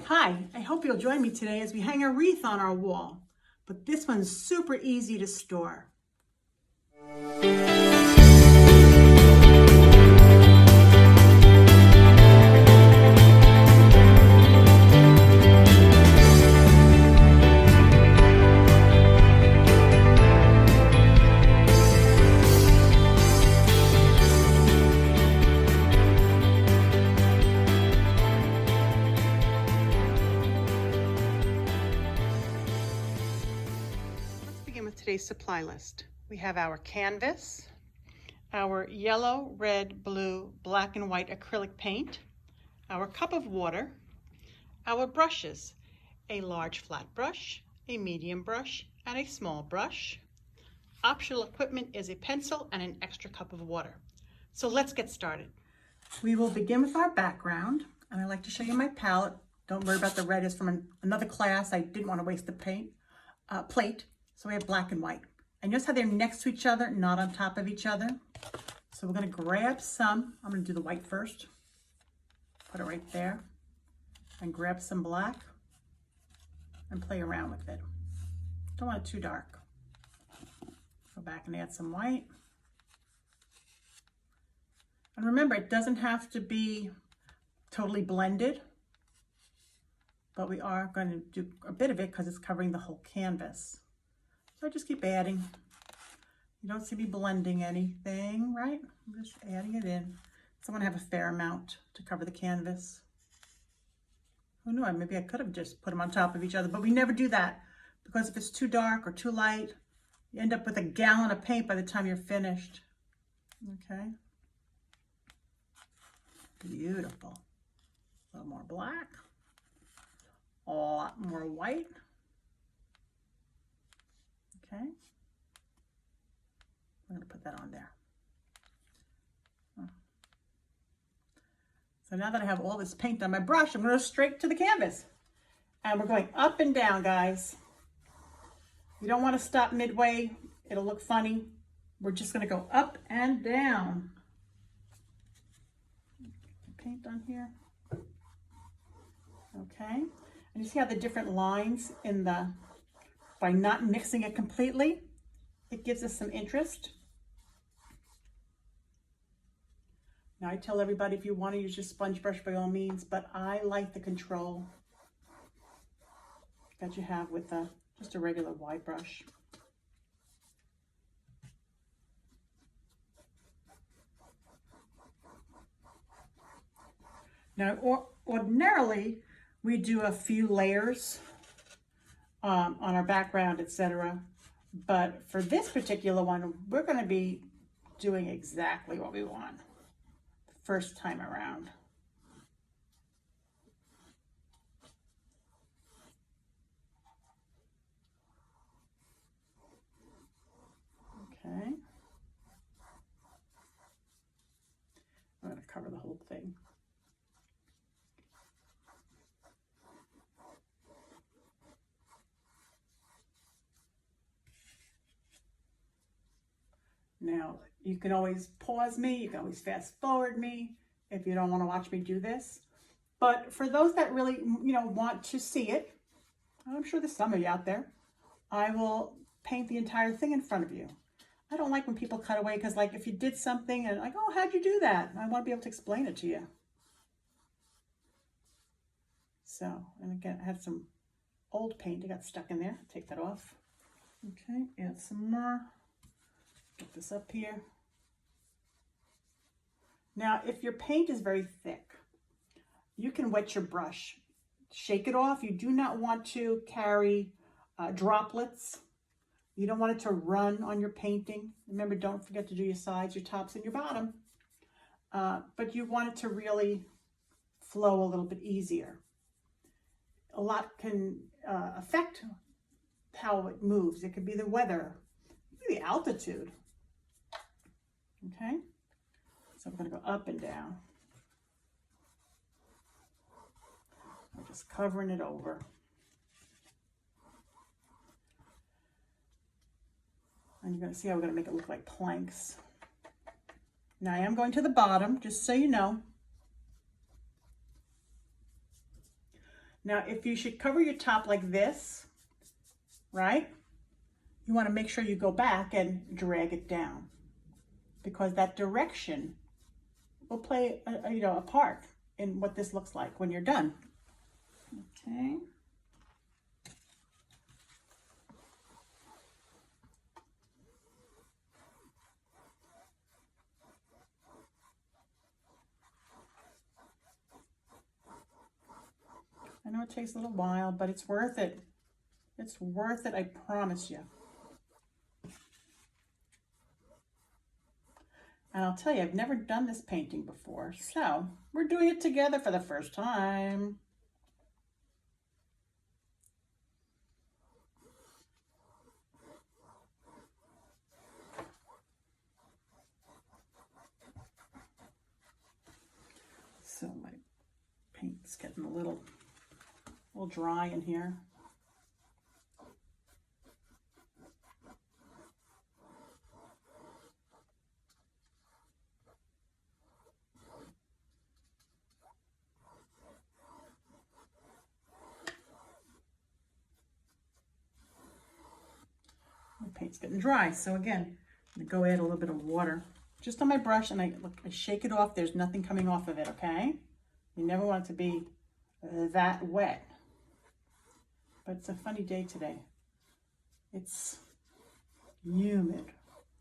Hi, I hope you'll join me today as we hang a wreath on our wall, but this one's super easy to store. With today's supply list. We have our canvas, our yellow, red, blue, black, and white acrylic paint, our cup of water, our brushes, a large flat brush, a medium brush, and a small brush. Optional equipment is a pencil and an extra cup of water. So let's get started. We will begin with our background, and I like to show you my palette. Don't worry about the red, it's from another class. I didn't want to waste the plate. So we have black and white. And notice how they're next to each other, not on top of each other. So we're going to grab some. I'm going to do the white first. Put it right there. And grab some black and play around with it. Don't want it too dark. Go back and add some white. And remember, it doesn't have to be totally blended, but we are going to do a bit of it because it's covering the whole canvas. So I just keep adding. You don't see me blending anything, right? I'm just adding it in. So I want to have a fair amount to cover the canvas. Who knew? Maybe I could have just put them on top of each other, but we never do that because if it's too dark or too light, you end up with a gallon of paint by the time you're finished. Okay. Beautiful. A little more black. A lot more white. Okay, I'm going to put that on there. So now that I have all this paint on my brush, I'm going to go straight to the canvas. And we're going up and down, guys. You don't want to stop midway. It'll look funny. We're just going to go up and down. Paint on here. Okay. And you see how the different lines in the by not mixing it completely, it gives us some interest. Now I tell everybody if you want to use your sponge brush by all means, but I like the control that you have with just a regular wide brush. Now ordinarily we do a few layers on our background, etc. But for this particular one, we're going to be doing exactly what we want the first time around. Okay. I'm going to cover the whole thing. Now, you can always pause me, you can always fast forward me if you don't want to watch me do this. But for those that really, want to see it, I'm sure there's some of you out there, I will paint the entire thing in front of you. I don't like when people cut away because like if you did something and like, oh, how'd you do that? I want to be able to explain it to you. So, and again, I had some old paint that got stuck in there. Take that off. Okay, add some more. Get this up here. Now, if your paint is very thick, you can wet your brush. Shake it off. You do not want to carry droplets. You don't want it to run on your painting. Remember, don't forget to do your sides, your tops, and your bottom. But you want it to really flow a little bit easier. A lot can affect how it moves. It could be the weather, the altitude. Okay, so I'm going to go up and down. I'm just covering it over. And you're going to see how we're going to make it look like planks. Now I am going to the bottom, just so you know. Now, if you should cover your top like this, right? You want to make sure you go back and drag it down, because that direction will play a part in what this looks like when you're done. Okay. I know it takes a little while, but it's worth it. It's worth it, I promise you. And I'll tell you, I've never done this painting before, so we're doing it together for the first time. So my paint's getting a little dry in here. My paint's getting dry, so again, I'm gonna go add a little bit of water just on my brush, and I shake it off. There's nothing coming off of it, okay? You never want it to be that wet. But it's a funny day today. It's humid.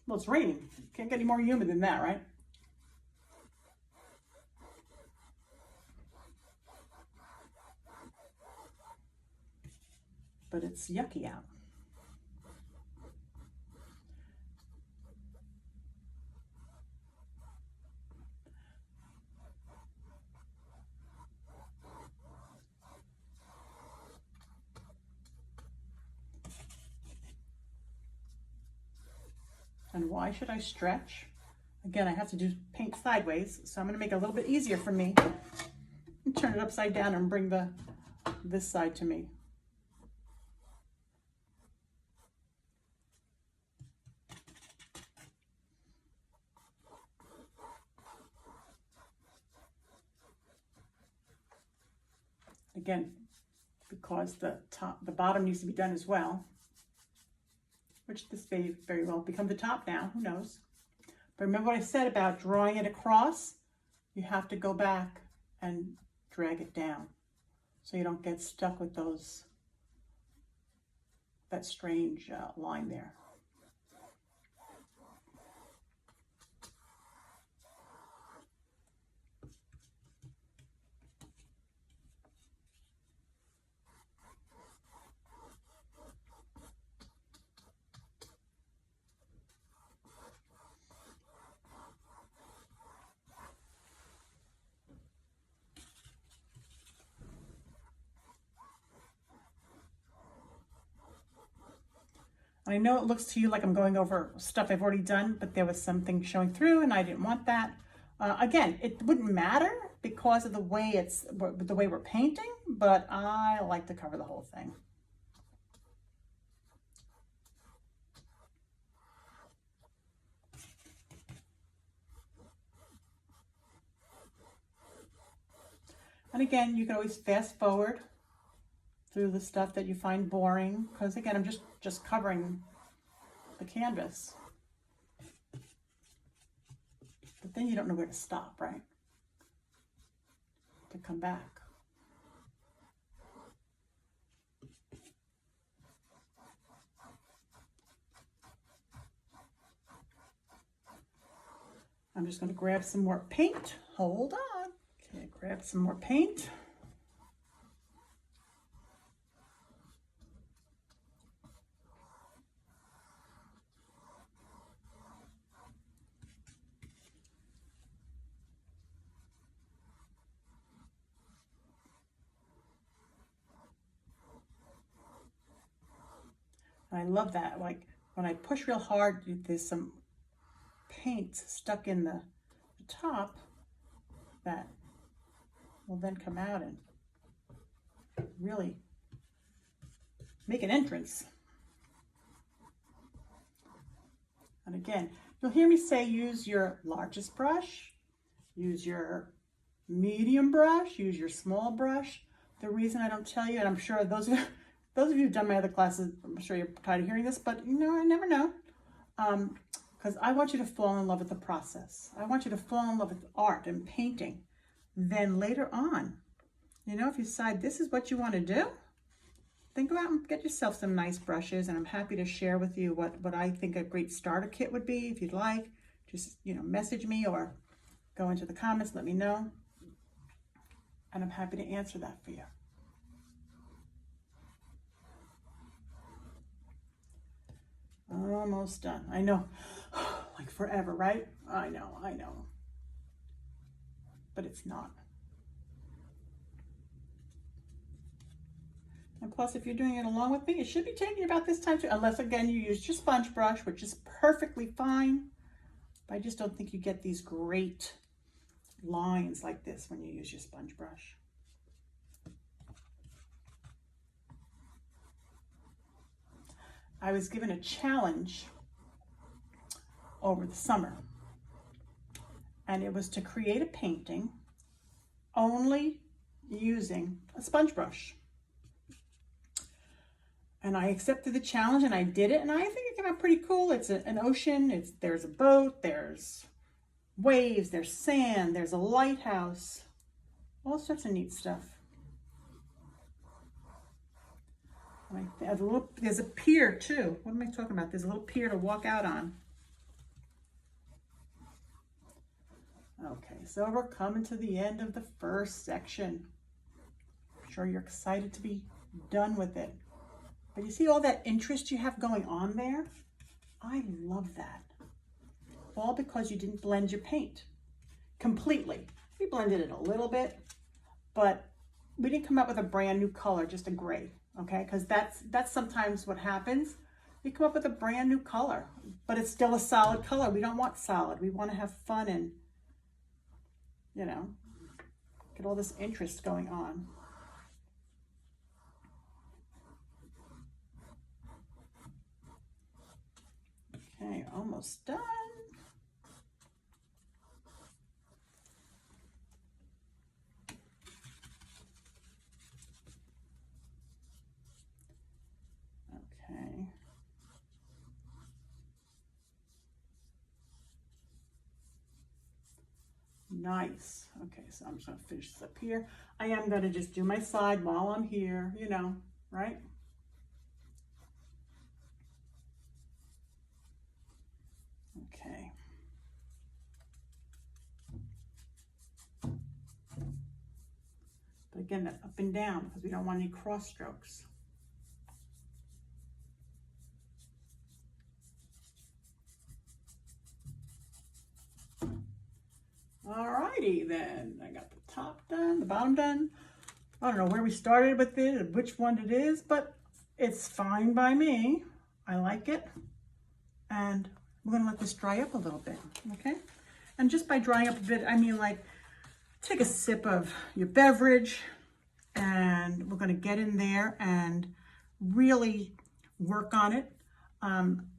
Well, it's raining. Can't get any more humid than that, right? But it's yucky out. And why should I stretch? Again, I have to do paint sideways, so I'm going to make it a little bit easier for me. Turn it upside down and bring this side to me. Again, because the bottom needs to be done as well, which this may very well become the top now, who knows. But remember what I said about drawing it across? You have to go back and drag it down so you don't get stuck with that strange line there. I know it looks to you like I'm going over stuff I've already done, but there was something showing through and I didn't want that. Again, it wouldn't matter because of the way we're painting, but I like to cover the whole thing. And again, you can always fast forward through the stuff that you find boring, because again, I'm just covering the canvas. But then you don't know where to stop, right? To come back. I'm just going to grab some more paint. Hold on. Okay, grab some more paint. And I love that. Like when I push real hard, there's some paint stuck in the top that will then come out and really make an entrance. And again, you'll hear me say use your largest brush, use your medium brush, use your small brush. The reason I don't tell you, and I'm sure those of you who've done my other classes, I'm sure you're tired of hearing this, but you know, I never know. Because I want you to fall in love with the process. I want you to fall in love with art and painting. Then later on, you know, if you decide this is what you want to do, then go out and get yourself some nice brushes. And I'm happy to share with you what I think a great starter kit would be. If you'd like, just, you know, message me or go into the comments, let me know. And I'm happy to answer that for you. Almost done. I know, like forever, right? I know. But it's not. And plus, if you're doing it along with me, it should be taking about this time too, unless again you use your sponge brush, which is perfectly fine. But I just don't think you get these great lines like this when you use your sponge brush. I was given a challenge over the summer, and it was to create a painting only using a sponge brush. And I accepted the challenge and I did it, and I think it came out pretty cool. It's an ocean, there's a boat, there's waves, there's sand, there's a lighthouse, all sorts of neat stuff. There's a pier too. What am I talking about? There's a little pier to walk out on. Okay, so we're coming to the end of the first section. I'm sure you're excited to be done with it. But you see all that interest you have going on there? I love that. All because you didn't blend your paint completely. We blended it a little bit, but we didn't come up with a brand new color, just a gray. Okay, because that's sometimes what happens. You come up with a brand new color, but it's still a solid color. We don't want solid. We want to have fun and, you know, get all this interest going on. Okay, almost done. Nice. Okay, so I'm just going to finish this up here. I am going to just do my side while I'm here, you know, right? Okay. But again, that's up and down because we don't want any cross strokes. Alrighty then, I got the top done, the bottom done. I don't know where we started with it and which one it is, but it's fine by me. I like it. And we're gonna let this dry up a little bit, okay? And just by drying up a bit, I mean like take a sip of your beverage and we're gonna get in there and really work on it.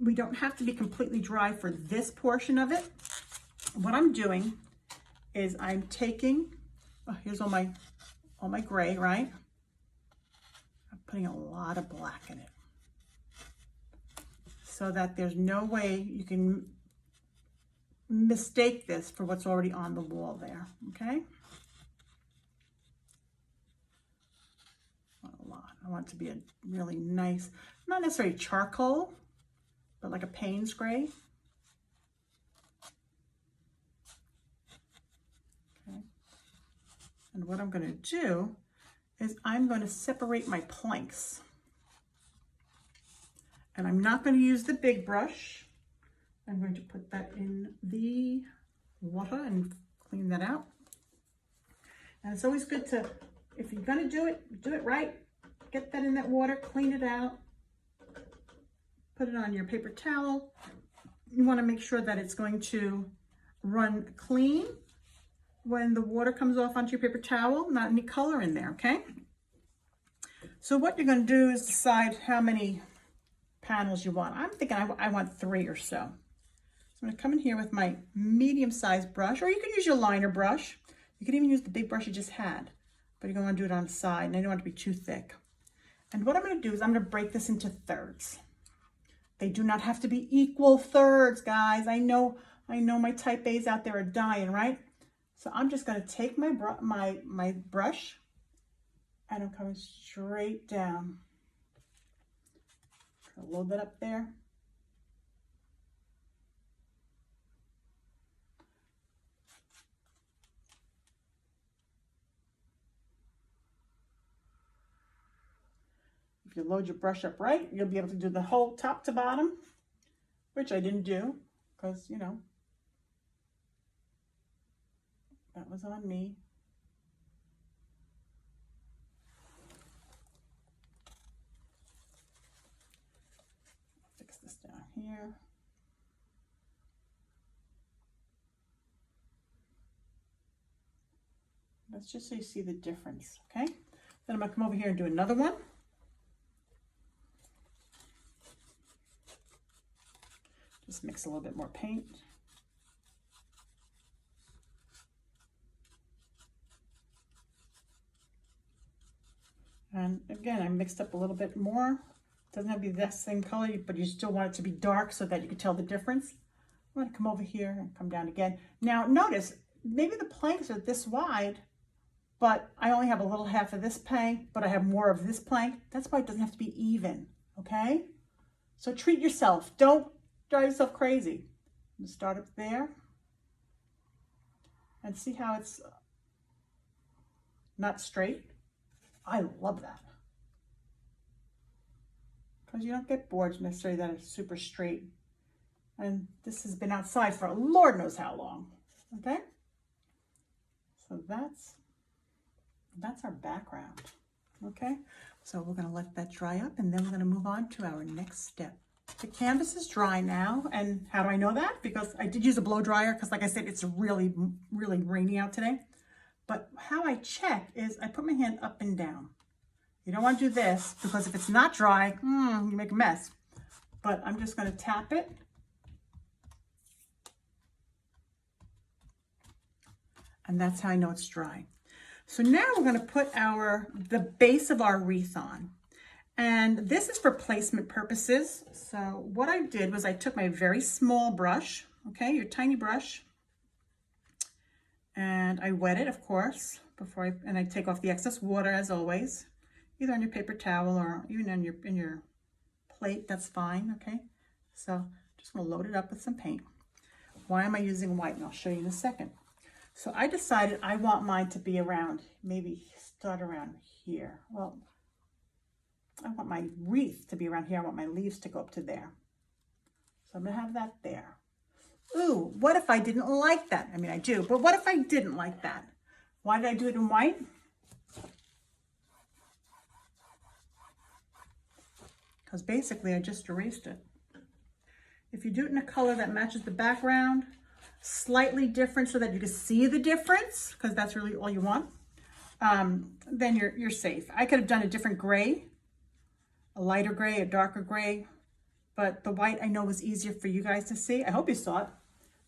We don't have to be completely dry for this portion of it. What I'm doing is I'm taking, oh, here's all my gray, right? I'm putting a lot of black in it so that there's no way you can mistake this for what's already on the wall there, okay? Not a lot. I want it to be a really nice, not necessarily charcoal, but like a Payne's gray. And what I'm going to do is I'm going to separate my planks. And I'm not going to use the big brush. I'm going to put that in the water and clean that out. And it's always good to, if you're going to do it right. Get that in that water, clean it out. Put it on your paper towel. You want to make sure that it's going to run clean when the water comes off onto your paper towel, not any color in there, okay? So what you're going to do is decide how many panels you want. I'm thinking I want 3 or so. So I'm going to come in here with my medium-sized brush, or you can use your liner brush. You can even use the big brush you just had. but you're gonna wanna do it on the side, and I don't want it to be too thick. And what I'm gonna do is I'm gonna break this into thirds. They do not have to be equal thirds, guys. I know my type A's out there are dying, right? So I'm just gonna take my brush, and I'm coming straight down. Gonna load that up there. If you load your brush up right, you'll be able to do the whole top to bottom, which I didn't do because, you know, that was on me. Fix this down here. That's just so you see the difference, okay? Then I'm gonna come over here and do another one. Just mix a little bit more paint. And again, I mixed up a little bit more. It doesn't have to be the same color, but you still want it to be dark so that you can tell the difference. I'm gonna come over here and come down again. Now notice, maybe the planks are this wide, but I only have a little half of this plank, but I have more of this plank. That's why it doesn't have to be even, okay? So treat yourself. Don't drive yourself crazy. I'm gonna start up there and see how it's not straight. I love that. Because you don't get boards necessarily that are super straight. And this has been outside for Lord knows how long, okay? So that's our background, okay? So we're gonna let that dry up, and then we're gonna move on to our next step. The canvas is dry now, and how do I know that? Because I did use a blow dryer, because like I said, it's really, really rainy out today. But how I check is I put my hand up and down. You don't want to do this, because if it's not dry, you make a mess. But I'm just gonna tap it. And that's how I know it's dry. So now we're gonna put the base of our wreath on. And this is for placement purposes. So what I did was I took my very small brush, okay, your tiny brush, and I wet it, of course, and I take off the excess water as always, either on your paper towel or even in your plate, that's fine, okay? So just gonna load it up with some paint. Why am I using white? And I'll show you in a second. So I decided I want mine to be around, maybe start around here. Well, I want my wreath to be around here. I want my leaves to go up to there. So I'm gonna have that there. Ooh, what if I didn't like that? I mean, I do, but what if I didn't like that? Why did I do it in white? Because basically I just erased it. If you do it in a color that matches the background, slightly different so that you can see the difference, because that's really all you want, then you're safe. I could have done a different gray, a lighter gray, a darker gray, but the white I know was easier for you guys to see. I hope you saw it.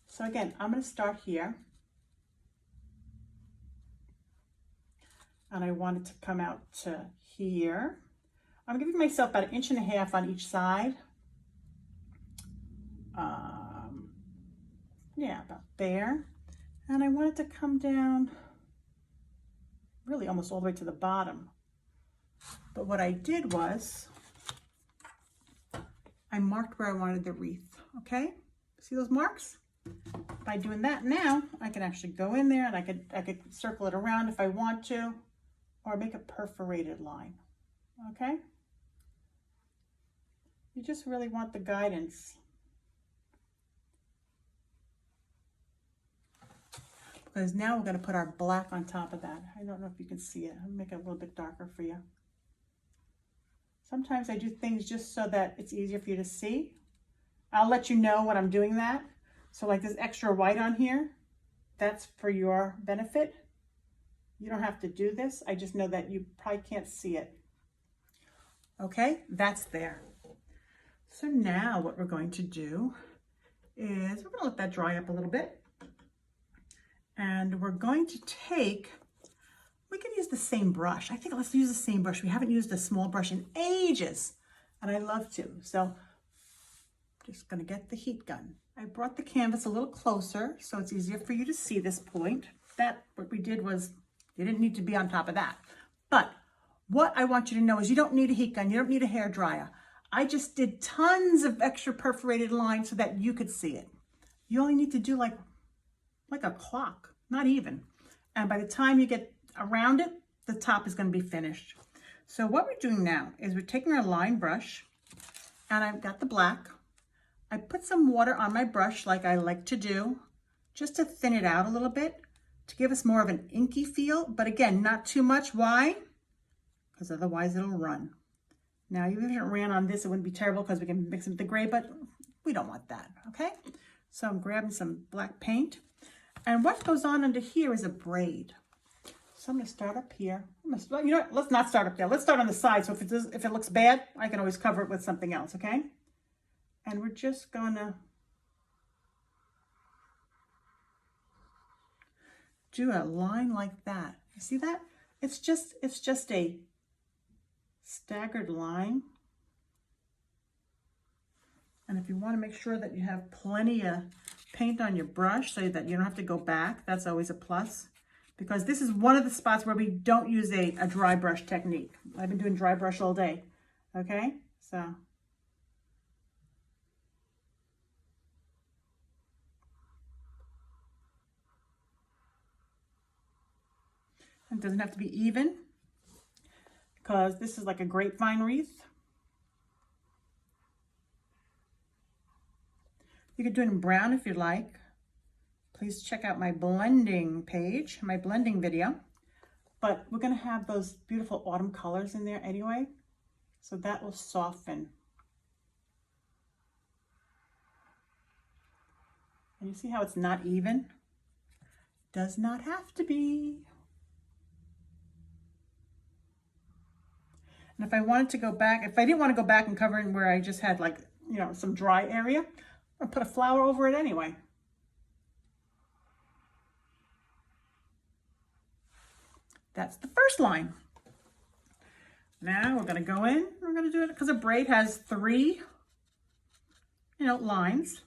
So again, I'm going to start here. And I want it to come out to here. I'm giving myself about 1.5 inches on each side. Yeah, about there. And I want it to come down really almost all the way to the bottom. But what I did was I marked where I wanted the wreath, okay? See those marks? By doing that now, I can actually go in there and I could circle it around if I want to, or make a perforated line, okay? You just really want the guidance. Because now we're gonna put our black on top of that. I don't know if you can see it. I'll make it a little bit darker for you. Sometimes I do things just so that it's easier for you to see. I'll let you know when I'm doing that. So like this extra white on here, that's for your benefit. You don't have to do this. I just know that you probably can't see it. Okay, that's there. So now what we're going to do is we're gonna let that dry up a little bit. And we're going to take we can use the same brush. I think let's use the same brush. We haven't used a small brush in ages, and I love to. So just gonna get the heat gun. I brought the canvas a little closer so it's easier for you to see this point. What we did was, you didn't need to be on top of that. But what I want you to know is you don't need a heat gun, you don't need a hair dryer. I just did tons of extra perforated lines so that you could see it. You only need to do like a clock, not even. And by the time you get around it, the top is going to be finished. So what we're doing now is we're taking our line brush, and I've got the black. I put some water on my brush like I like to do, just to thin it out a little bit, to give us more of an inky feel, but again, not too much. Why? Because otherwise it'll run. Now, even if it ran on this, it wouldn't be terrible because we can mix it with the gray, but we don't want that, okay? So I'm grabbing some black paint, and what goes on under here is a braid. So I'm gonna start up here. You know what, let's not start up there. Let's start on the side, so if it looks bad, I can always cover it with something else, okay? And we're just gonna do a line like that. You see that? It's just a staggered line. And if you want to make sure that you have plenty of paint on your brush so that you don't have to go back, that's always a plus. Because this is one of the spots where we don't use a dry brush technique. I've been doing dry brush all day. Okay, so. It doesn't have to be even, because this is like a grapevine wreath. You could do it in brown if you'd like. Please check out my blending page, my blending video. But we're gonna have those beautiful autumn colors in there anyway, so that will soften. And you see how it's not even? Does not have to be. And if I wanted to go back, if I didn't want to go back and cover it where I just had like, you know, some dry area, I'll put a flower over it anyway. That's the first line. Now we're going to go in, we're going to do it because a braid has 3, lines.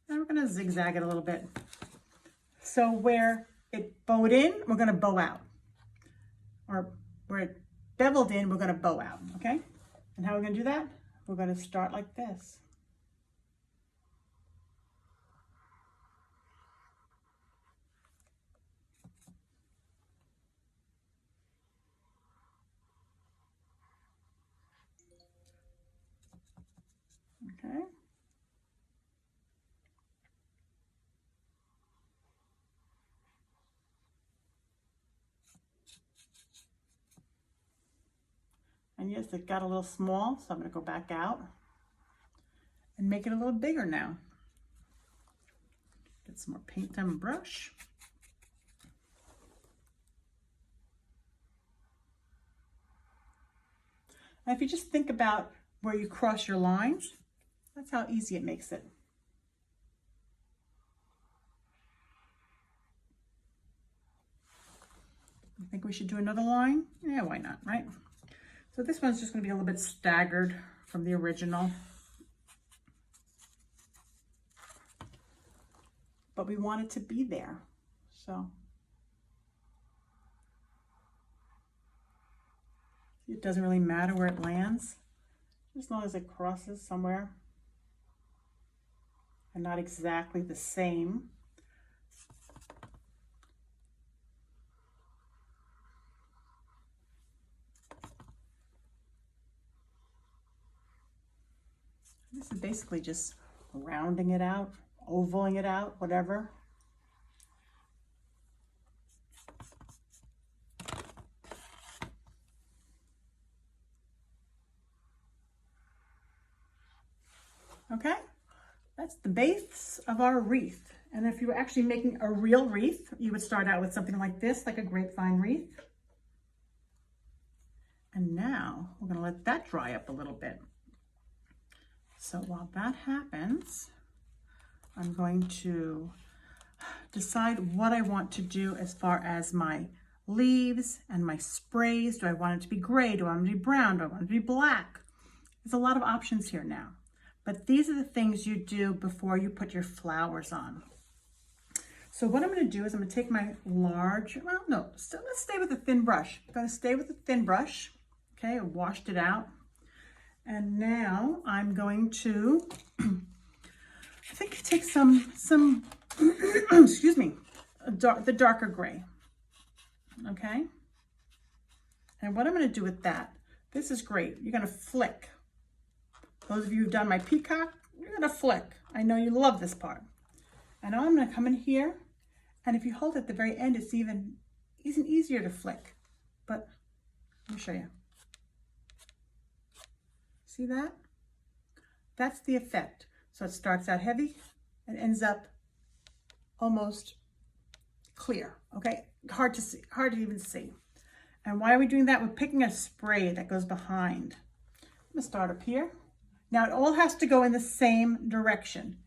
And we're going to zigzag it a little bit. So where it bowed in, we're going to bow out. Or where it beveled in, we're going to bow out, okay? And how are we going to do that? We're going to start like this. Okay. And yes, it got a little small, so I'm going to go back out and make it a little bigger now. Get some more paint on my brush. And if you just think about where you cross your lines, that's how easy it makes it. You think we should do another line? Yeah, why not, right? So this one's just going to be a little bit staggered from the original. But we want it to be there, so. It doesn't really matter where it lands, as long as it crosses somewhere and not exactly the same. This is basically just rounding it out, ovaling it out, whatever. Okay, that's the base of our wreath. And if you were actually making a real wreath, you would start out with something like this, like a grapevine wreath. And now we're going to let that dry up a little bit. So while that happens, I'm going to decide what I want to do as far as my leaves and my sprays. Do I want it to be gray? Do I want it to be brown? Do I want it to be black? There's a lot of options here now. But these are the things you do before you put your flowers on. So what I'm going to do is I'm going to take my large, well, no, so let's stay with a thin brush. I'm going to stay with a thin brush. Okay, I washed it out. And now I'm going to, I think take some excuse me, the darker gray. Okay. And what I'm going to do with that, this is great. You're going to flick. Those of you who've done my peacock, you're going to flick. I know you love this part. And now I'm going to come in here, and if you hold it at the very end, it's even easier to flick. But let me show you. See that? That's the effect. So it starts out heavy and ends up almost clear. Okay, hard to see, hard to even see. And why are we doing that? We're picking a spray that goes behind. I'm going to start up here. Now it all has to go in the same direction.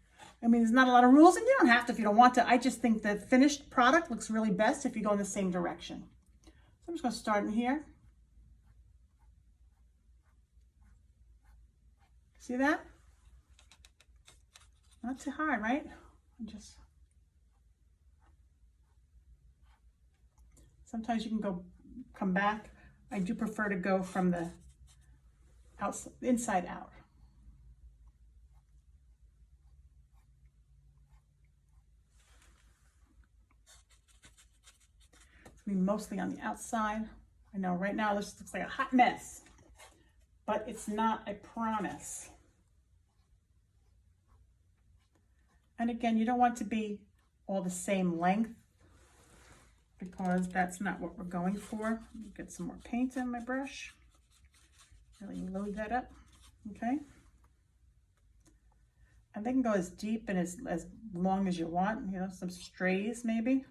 I mean, there's not a lot of rules, and you don't have to if you don't want to. I just think the finished product looks really best if you go in the same direction. So I'm just going to start in here. See that? Not too hard, right? Sometimes you can come back. I do prefer to go from the inside out. It's going to be mostly on the outside. I know right now this looks like a hot mess, but it's not, I promise. And again, you don't want to be all the same length because that's not what we're going for. Get some more paint in my brush. Really load that up, okay? And they can go as deep and as long as you want, you know, some strays maybe.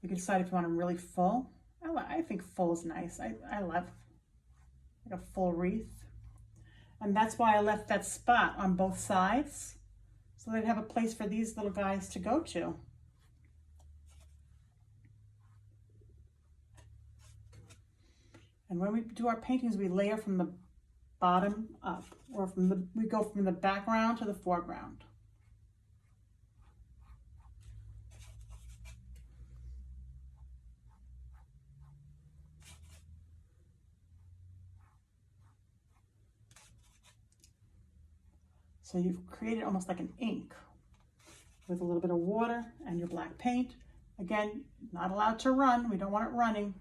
You can decide if you want them really full. I think full is nice. I love like a full wreath. And that's why I left that spot on both sides, so they'd have a place for these little guys to go to. And when we do our paintings, we layer from the bottom up, or we go from the background to the foreground. So you've created almost like an ink with a little bit of water and your black paint. Again, not allowed to run. We don't want it running.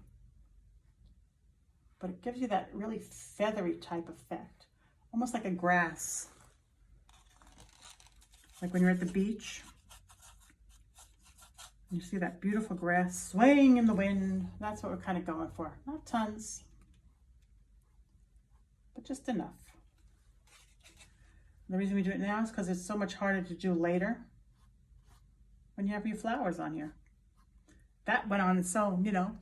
But it gives you that really feathery type effect, almost like a grass. Like when you're at the beach, you see that beautiful grass swaying in the wind. That's what we're kind of going for. Not tons, but just enough. The reason we do it now is because it's so much harder to do later when you have your flowers on here. That went on its own, you know,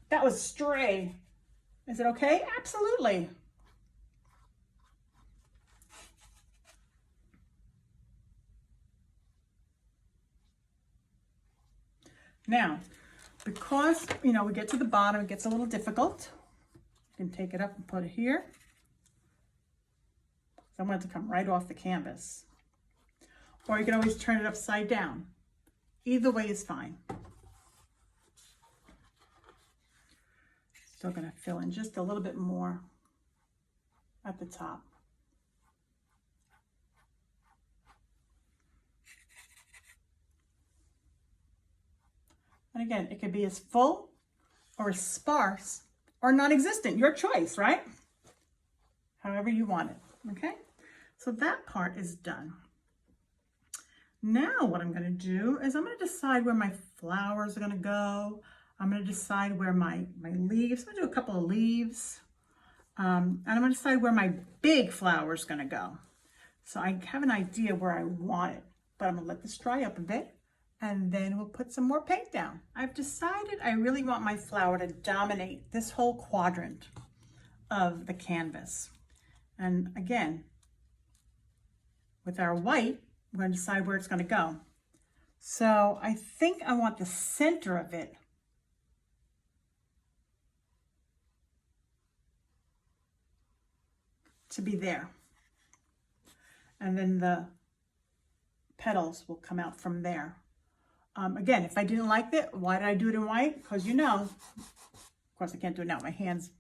that was stray. Is it okay? Absolutely. Now, because, you know, we get to the bottom, it gets a little difficult. You can take it up and put it here. I want it to come right off the canvas. Or you can always turn it upside down. Either way is fine. Still going to fill in just a little bit more at the top. And again, it could be as full or as sparse or non-existent. Your choice, right? However you want it, okay? So that part is done. Now what I'm going to do is I'm going to decide where my flowers are going to go. I'm going to decide where my leaves, I'm going to do a couple of leaves. And I'm going to decide where my big flower is going to go. So I have an idea where I want it, but I'm going to let this dry up a bit and then we'll put some more paint down. I've decided I really want my flower to dominate this whole quadrant of the canvas. And again, with our white, we're going to decide where it's going to go. So I think I want the center of it to be there. And then the petals will come out from there. Again, if I didn't like it, why did I do it in white? Because you know, of course I can't do it now. My hands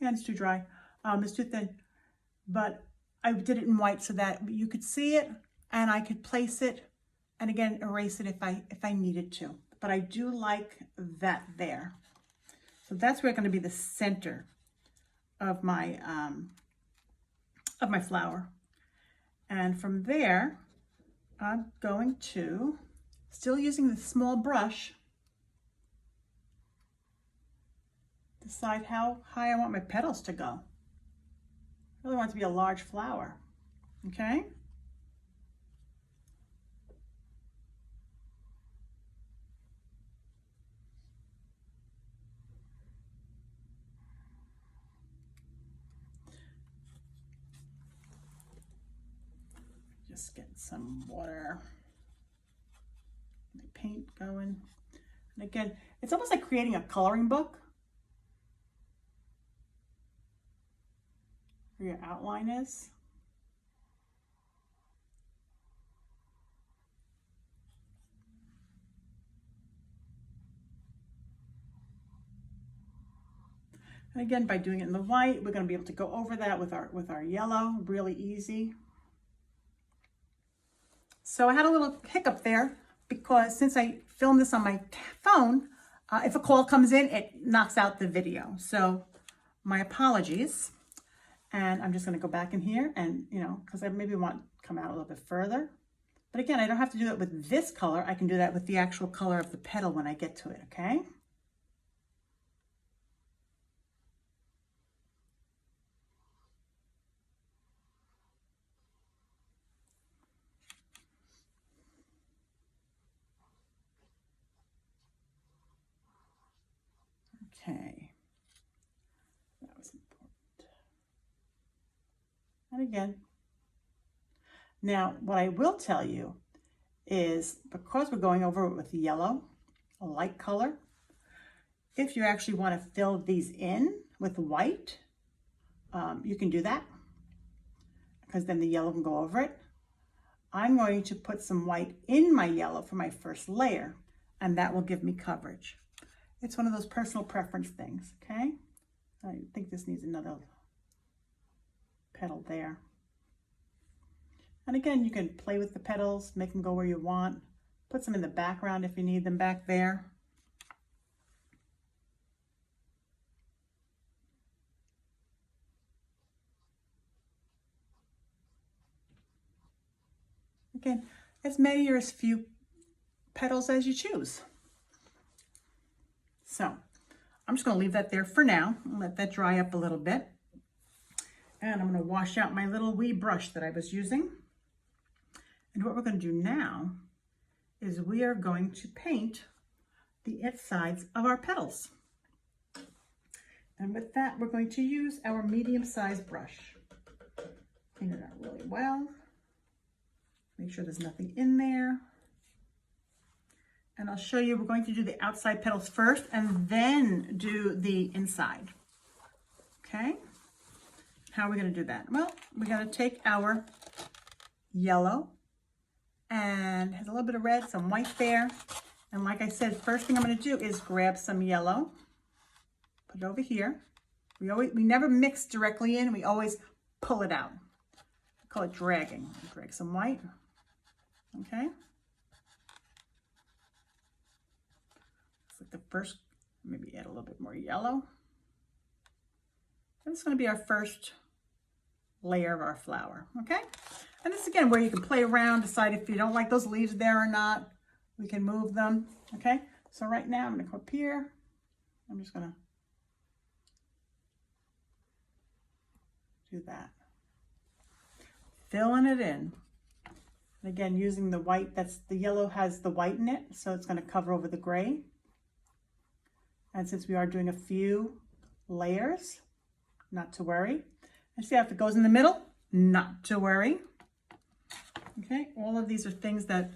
too dry. It's too thin. But I did it in white so that you could see it and I could place it and again erase it if I needed to. But I do like that there. So that's where it's going to be the center of my flower. And from there, I'm going to, still using the small brush, decide how high I want my petals to go. I really want it to be a large flower, okay? Just get some water, my paint going. And again, it's almost like creating a coloring book where your outline is. And again, by doing it in the white, we're going to be able to go over that with our yellow, really easy. So I had a little hiccup there because since I filmed this on my phone, if a call comes in, it knocks out the video. So my apologies. And I'm just going to go back in here and, you know, because I maybe want to come out a little bit further. But again, I don't have to do it with this color. I can do that with the actual color of the petal when I get to it, okay? Okay, that was important. And again, now what I will tell you is because we're going over it with yellow, a light color, if you actually want to fill these in with white, you can do that because then the yellow can go over it. I'm going to put some white in my yellow for my first layer, and that will give me coverage. It's one of those personal preference things, okay? I think this needs another petal there. And again, you can play with the petals, make them go where you want. Put some in the background if you need them back there. Again, as many or as few petals as you choose. So I'm just going to leave that there for now and let that dry up a little bit. And I'm going to wash out my little wee brush that I was using. And what we're going to do now is we are going to paint the insides of our petals. And with that, we're going to use our medium-sized brush. Clean it out really well. Make sure there's nothing in there. And I'll show you, we're going to do the outside petals first and then do the inside. Okay? How are we going to do that? Well, we're going to take our yellow and has a little bit of red, some white there. And like I said, first thing I'm going to do is grab some yellow, put it over here. We never mix directly in, we always pull it out. I call it dragging. Drag some white. Okay? Like the first, maybe add a little bit more yellow. And it's going to be our first layer of our flower, okay? And this again where you can play around, decide if you don't like those leaves there or not. We can move them, okay? So right now I'm going to come up here. I'm just going to do that. Filling it in. And again, using the white, that's the yellow has the white in it, so it's going to cover over the gray. And since we are doing a few layers, not to worry. And see how if it goes in the middle, not to worry. Okay, all of these are things that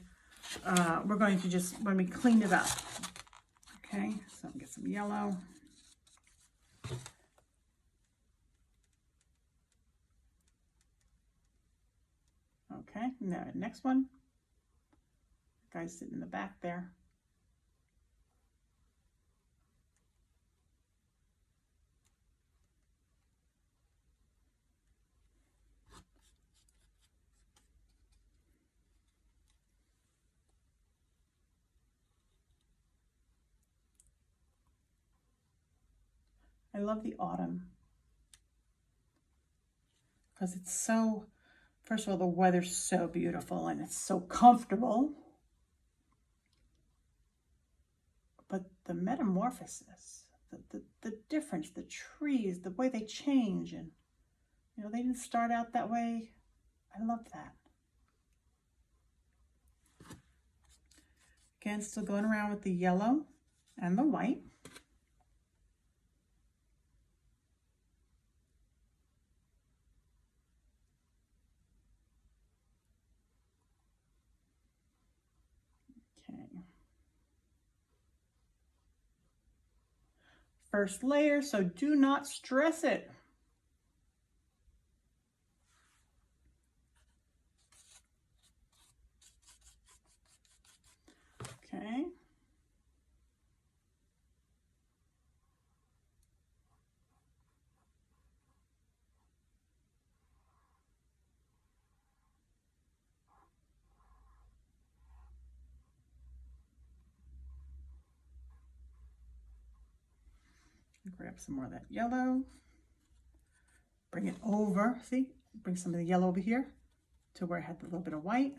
we're going to just, when we clean it up. Okay, so I'll get some yellow. Okay, now next one. Guy's sitting in the back there. I love the autumn because it's so, first of all, the weather's so beautiful and it's so comfortable. But the metamorphosis, the difference, the trees, the way they change, and you know, they didn't start out that way. I love that. Again, still going around with the yellow and the white. Okay. First layer, so do not stress it. Okay. Grab some more of that yellow. Bring it over, see? Bring some of the yellow over here to where I had a little bit of white.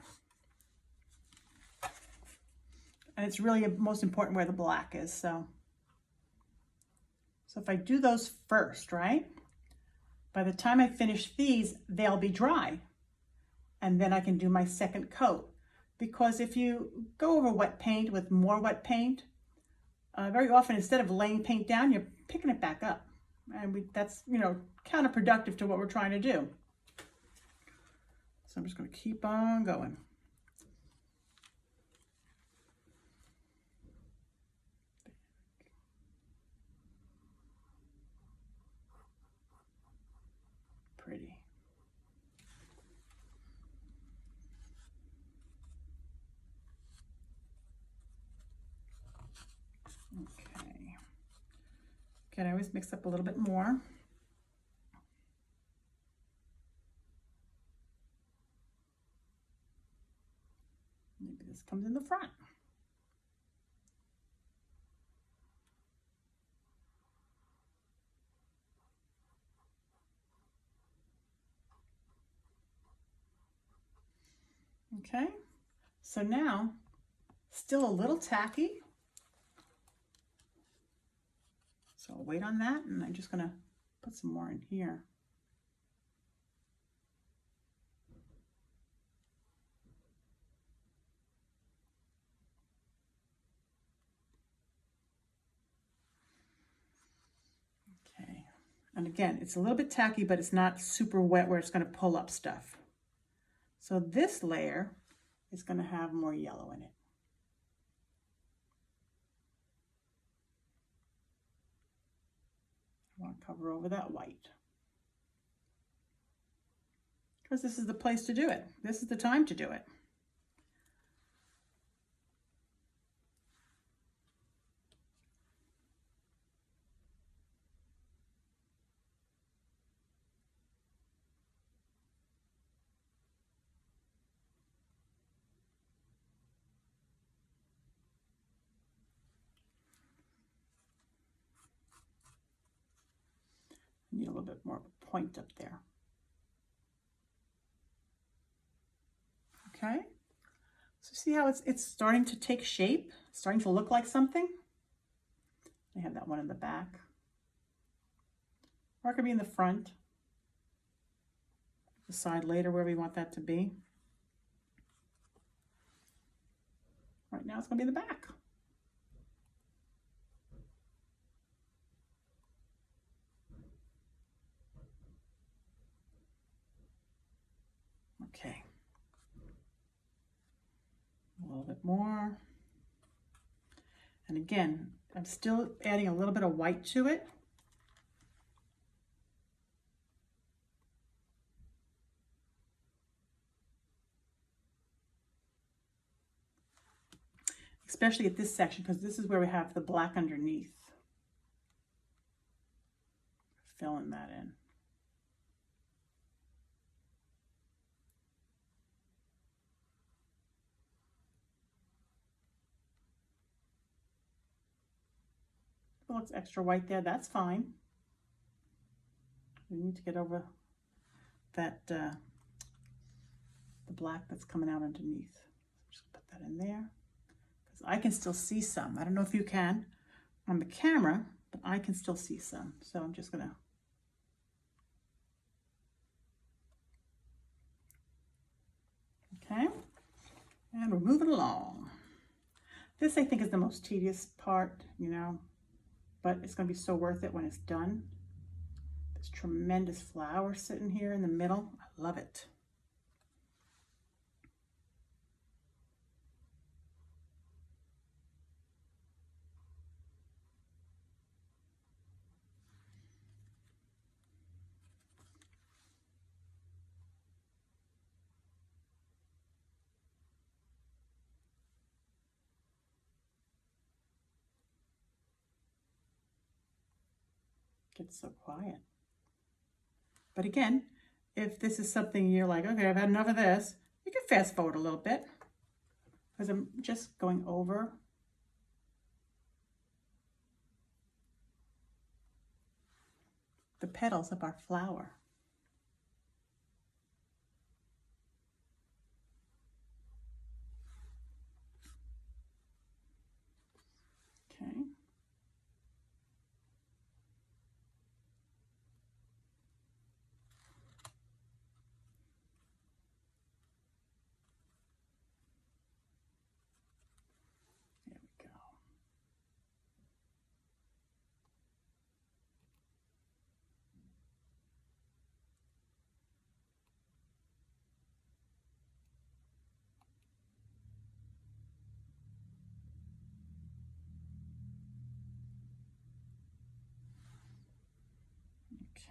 And it's really most important where the black is, so if I do those first, right? By the time I finish these, they'll be dry. And then I can do my second coat. Because if you go over wet paint with more wet paint, very often instead of laying paint down, you're picking it back up. And that's, you know, counterproductive to what we're trying to do. So I'm just going to keep on going. Pretty. Okay. Again, I always mix up a little bit more. Maybe this comes in the front. Okay, so now, still a little tacky. So I'll wait on that, and I'm just gonna put some more in here. Okay, and again, it's a little bit tacky, but it's not super wet where it's gonna pull up stuff. So this layer is gonna have more yellow in it. I want to cover over that white. Because this is the place to do it. This is the time to do it. Need a little bit more of a point up there. Okay, so see how it's starting to take shape, starting to look like something? I have that one in the back. Or it could be in the front. Decide later where we want that to be. Right now it's going to be in the back. Okay. A little bit more. And again, I'm still adding a little bit of white to it. Especially at this section, because this is where we have the black underneath. Filling that in. It looks extra white there, that's fine. We need to get over that the black that's coming out underneath. Just put that in there. I can still see some. I don't know if you can on the camera, but I can still see some. So I'm just gonna okay, and we're moving along. This I think is the most tedious part, you know, but it's gonna be so worth it when it's done. This tremendous flower sitting here in the middle. I love it. Gets so quiet. But again, if this is something you're like, okay, I've had enough of this, you can fast forward a little bit because I'm just going over the petals of our flower. Okay.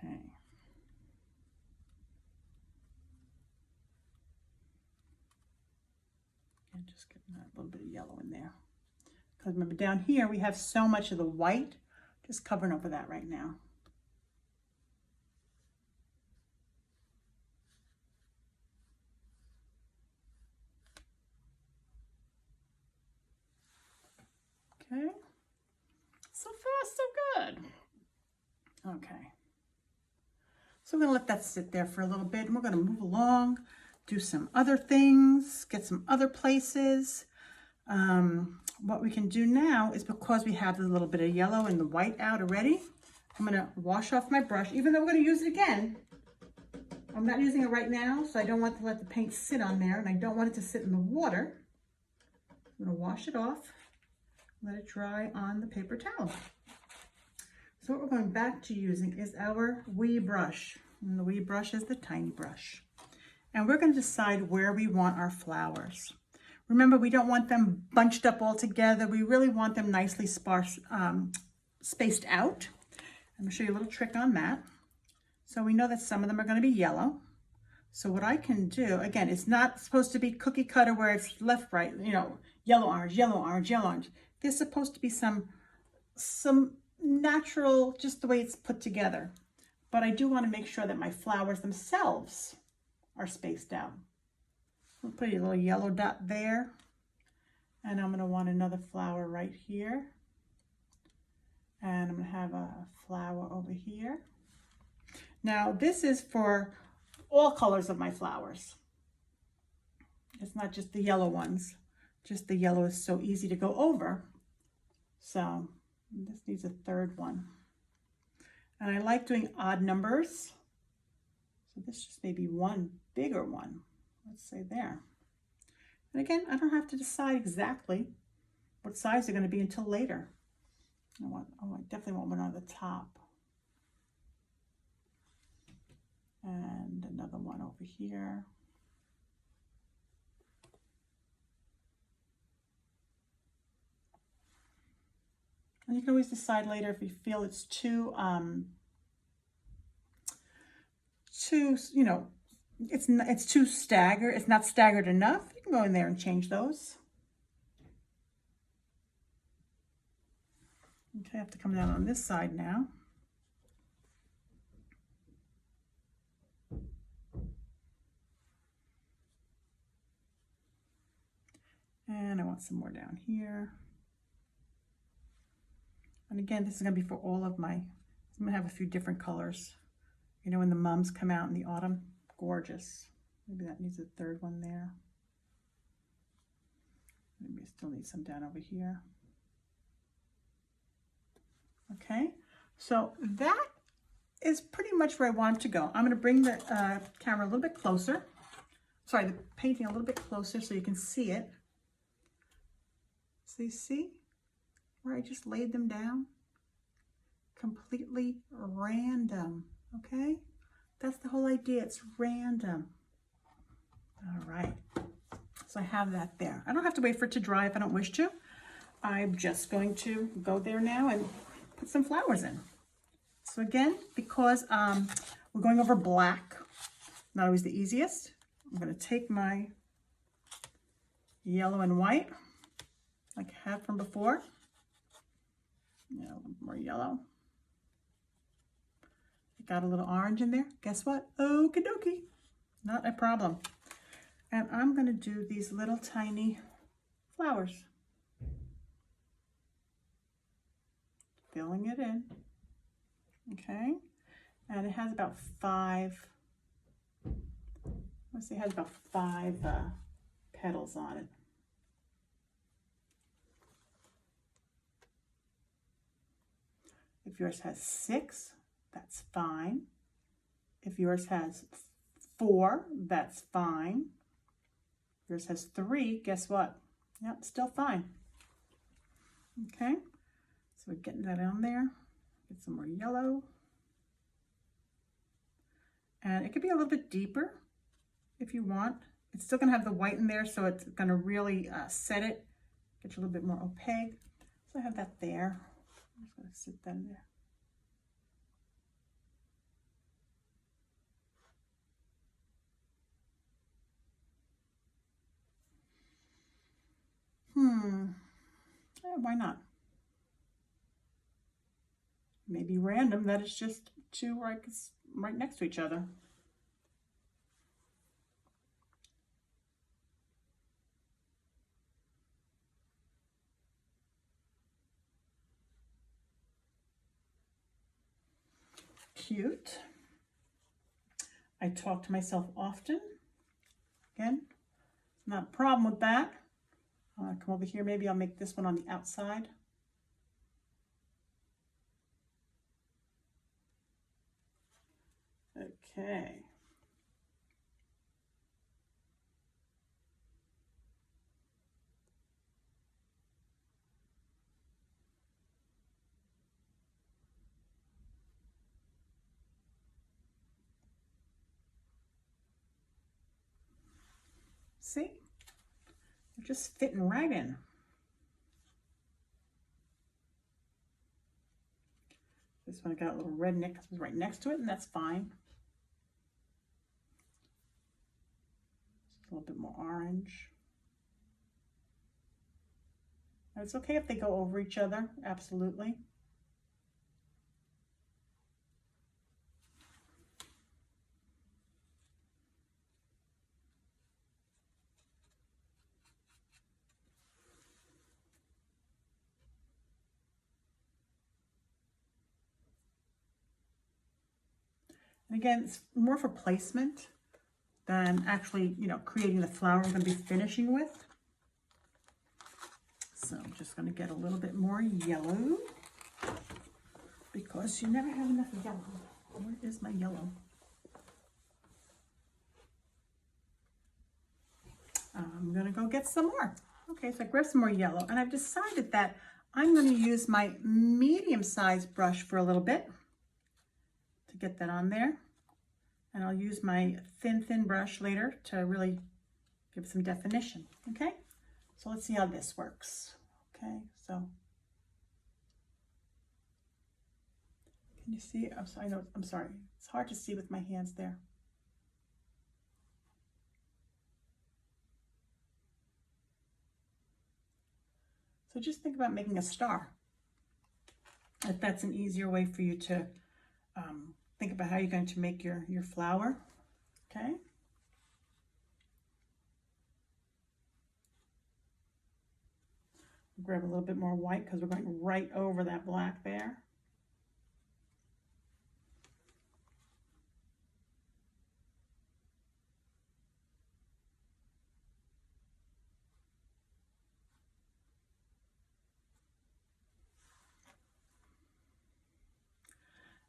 Okay. And just getting that little bit of yellow in there. Because remember down here we have so much of the white, just covering over that right now. Okay. So far, so good. Okay. So we're going to let that sit there for a little bit, and we're going to move along, do some other things, get some other places. What we can do now is, because we have a little bit of yellow and the white out already, I'm going to wash off my brush, even though we're going to use it again. I'm not using it right now, so I don't want to let the paint sit on there, and I don't want it to sit in the water. I'm going to wash it off, let it dry on the paper towel. So what we're going back to using is our wee brush. And the wee brush is the tiny brush. And we're going to decide where we want our flowers. Remember, we don't want them bunched up all together. We really want them nicely spaced out. I'm going to show you a little trick on that. So we know that some of them are going to be yellow. So what I can do, again, it's not supposed to be cookie cutter where it's left, right, you know, yellow, orange, yellow, orange, yellow, orange. There's supposed to be some natural, just the way it's put together. But I do want to make sure that my flowers themselves are spaced out. I'll put a little yellow dot there, and I'm going to want another flower right here, and I'm going to have a flower over here. Now this is for all colors of my flowers. It's not just the yellow ones. Just the yellow is so easy to go over. So this needs a third one. And I like doing odd numbers. So this just may be one bigger one. Let's say there. And again, I don't have to decide exactly what size they're going to be until later. I definitely want one on the top. And another one over here. And you can always decide later if you feel it's too, you know, it's too staggered. It's not staggered enough. You can go in there and change those. Okay, I have to come down on this side now. And I want some more down here. And again, this is going to be for all of my, I'm going to have a few different colors. You know, when the mums come out in the autumn, gorgeous. Maybe that needs a third one there. Maybe I still need some down over here. Okay, so that is pretty much where I want to go. I'm going to bring the camera a little bit closer. Sorry, the painting a little bit closer so you can see it. So you see where I just laid them down? Completely random, okay? That's the whole idea, it's random. All right, so I have that there. I don't have to wait for it to dry if I don't wish to. I'm just going to go there now and put some flowers in. So again, because we're going over black, not always the easiest, I'm going to take my yellow and white, like I had from before. Yeah, a little more yellow. I got a little orange in there. Guess what? Okie dokie. Not a problem. And I'm going to do these little tiny flowers. Filling it in. Okay. And it has about five, let's see, it has about five petals on it. If yours has 6, that's fine. If yours has 4, that's fine. If yours has 3, guess what? Yep, still fine. Okay, so we're getting that on there. Get some more yellow. And it could be a little bit deeper if you want. It's still gonna have the white in there, so it's gonna really set it, get you a little bit more opaque. So I have that there. I'm just gonna sit that in there. Why not? Maybe random, that is just two right next to each other. Cute. I talk to myself often. Again, not a problem with that. Come over here, maybe I'll make this one on the outside. Okay. See? They're just fitting right in. This one got a little red neck right next to it, and that's fine. Just a little bit more orange. And it's okay if they go over each other, absolutely. And again, it's more for placement than actually, you know, creating the flower I'm going to be finishing with. So I'm just going to get a little bit more yellow because you never have enough yellow. Where is my yellow? I'm going to go get some more. Okay, so I grabbed some more yellow, and I've decided that I'm going to use my medium-sized brush for a little bit to get that on there. And I'll use my thin brush later to really give some definition, okay? So let's see how this works. Okay, so Can you see? I know, I'm sorry. It's hard to see with my hands there. So just think about making a star. If that's an easier way for you to think about how you're going to make your flower. Okay. Grab a little bit more white because we're going right over that black there.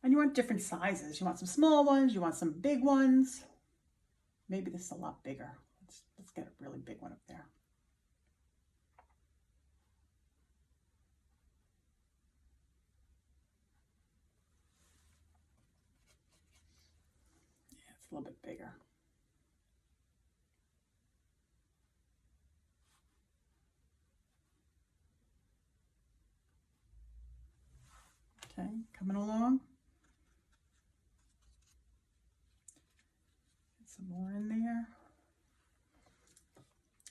And you want different sizes. You want some small ones, you want some big ones. Maybe this is a lot bigger. Let's get a really big one up there. Yeah, it's a little bit bigger. Okay, coming along. Some more in there.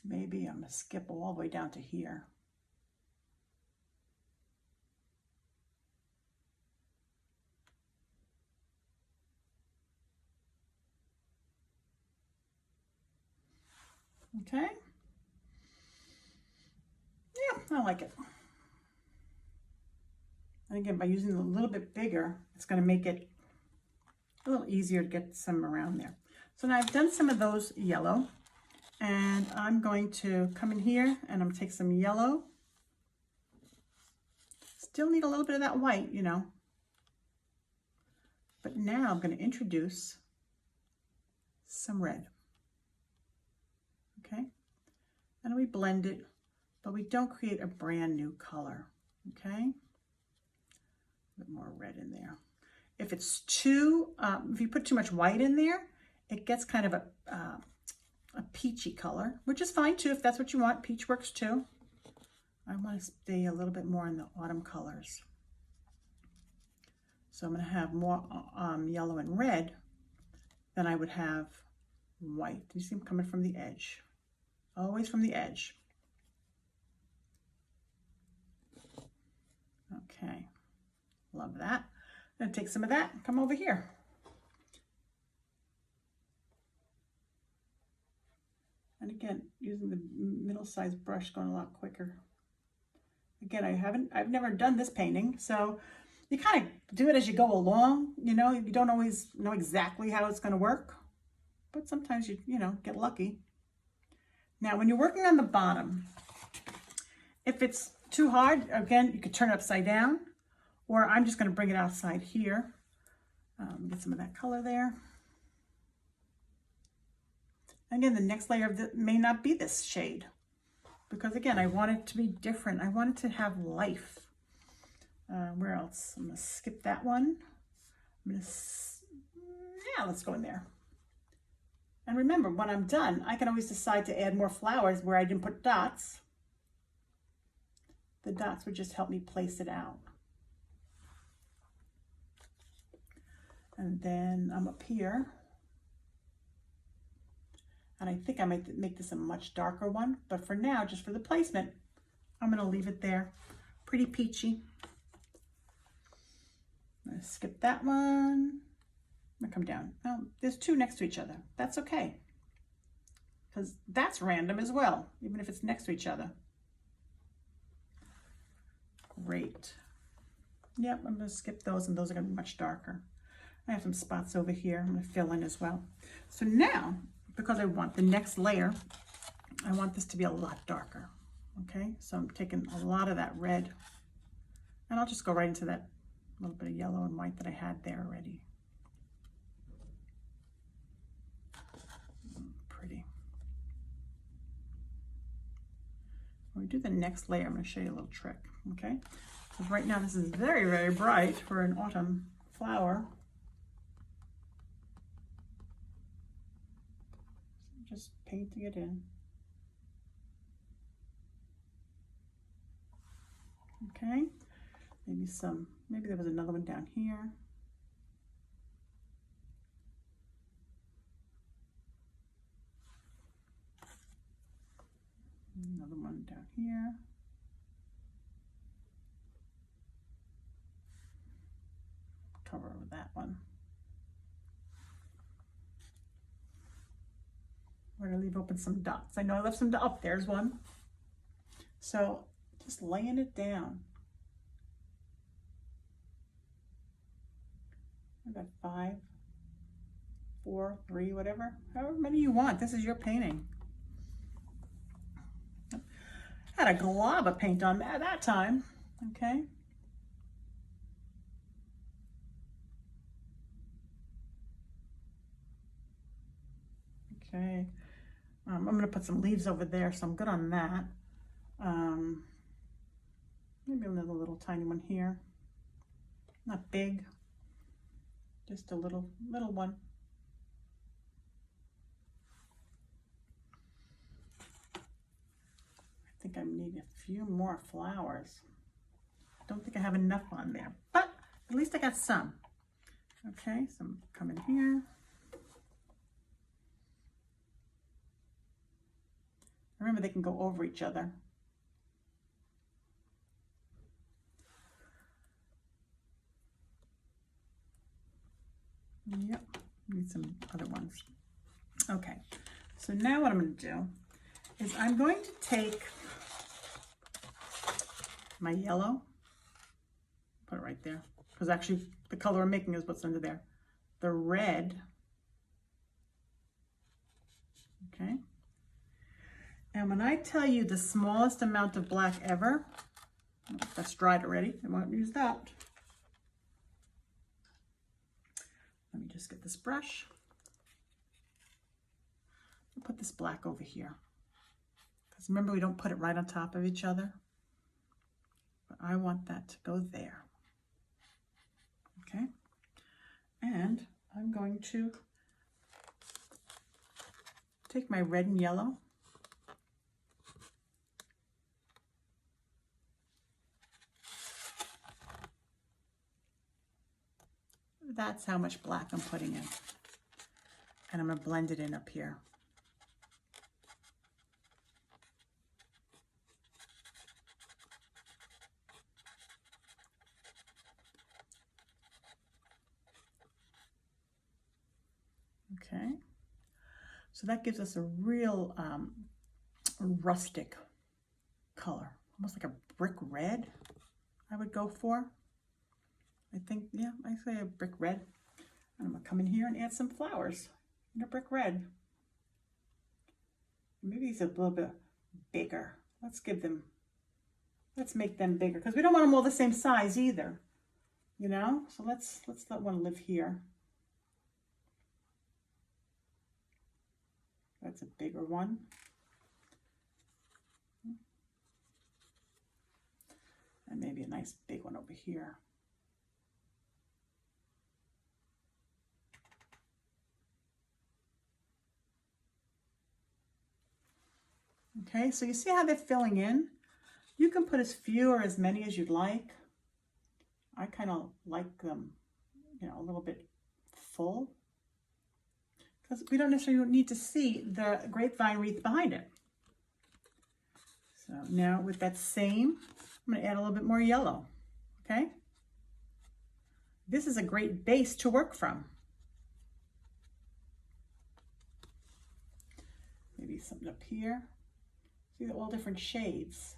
Maybe I'm going to skip all the way down to here. Okay. Yeah, I like it. And again, by using it a little bit bigger, it's going to make it a little easier to get some around there. So now I've done some of those yellow, and I'm going to come in here and I'm going to take some yellow. Still need a little bit of that white, you know. But now I'm going to introduce some red. Okay. And we blend it, but we don't create a brand new color. Okay. A bit more red in there. If it's if you put too much white in there, it gets kind of a peachy color, which is fine too if that's what you want. Peach works too. I want to stay a little bit more in the autumn colors. So I'm going to have more yellow and red than I would have white. You see them coming from the edge. Always from the edge. Okay. Love that. I'm going to take some of that and come over here. And again, using the middle-sized brush, going a lot quicker. Again, I've never done this painting, so you kind of do it as you go along. You know, you don't always know exactly how it's going to work, but sometimes you get lucky. Now, when you're working on the bottom, if it's too hard, again, you could turn it upside down, or I'm just going to bring it outside here. Get some of that color there. Again, the next layer of this may not be this shade, because again, I want it to be different. I want it to have life. Where else? I'm going to skip that one. Yeah, let's go in there. And remember, when I'm done, I can always decide to add more flowers where I didn't put dots. The dots would just help me place it out. And then I'm up here. And I think I might make this a much darker one, but for now, just for the placement, I'm going to leave it there. Pretty peachy. I'm going to skip that one. I'm going to come down. Oh, there's two next to each other. That's okay, because that's random as well, even if it's next to each other. Great. Yep, I'm going to skip those, and those are going to be much darker. I have some spots over here I'm going to fill in as well. So now, because I want the next layer, I want this to be a lot darker. Okay, so I'm taking a lot of that red, and I'll just go right into that little bit of yellow and white that I had there already. Pretty. When we do the next layer, I'm going to show you a little trick. Okay, because right now this is very, very bright for an autumn flower. So just painting it in. Okay, maybe there was another one down here. here. Cover over that one. We're gonna leave open some dots. I know I left some dots. Oh, there's one. So just laying it down. I've got 5, 4, 3, whatever, however many you want. This is your painting. Had a glob of paint on that time, okay? Okay, I'm gonna put some leaves over there, so I'm good on that. Maybe another little tiny one here. Not big, just a little one. I think I need a few more flowers. I don't think I have enough on there, but at least I got some. Okay, some come in here. Remember, they can go over each other. Yep, need some other ones. Okay, so now what I'm going to do is I'm going to take my yellow, put it right there, because actually the color I'm making is what's under there. The red, okay? And when I tell you the smallest amount of black ever, that's dried already, I won't use that. Let me just get this brush. I'll put this black over here. Because remember, we don't put it right on top of each other. But I want that to go there. Okay? And I'm going to take my red and yellow. That's how much black I'm putting in. And I'm going to blend it in up here. Okay. So that gives us a real rustic color. Almost like a brick red, I would go for. I think, yeah, I say a brick red. And I'm gonna come in here and add some flowers in a brick red. Maybe these are a little bit bigger. Let's make them bigger, because we don't want them all the same size either, you know? So let's let one live here. That's a bigger one. And maybe a nice big one over here. Okay, so you see how they're filling in? You can put as few or as many as you'd like. I kind of like them, you know, a little bit full, because we don't necessarily need to see the grapevine wreath behind it. So now with that same, I'm going to add a little bit more yellow, okay? This is a great base to work from. Maybe something up here. See, they're all different shades.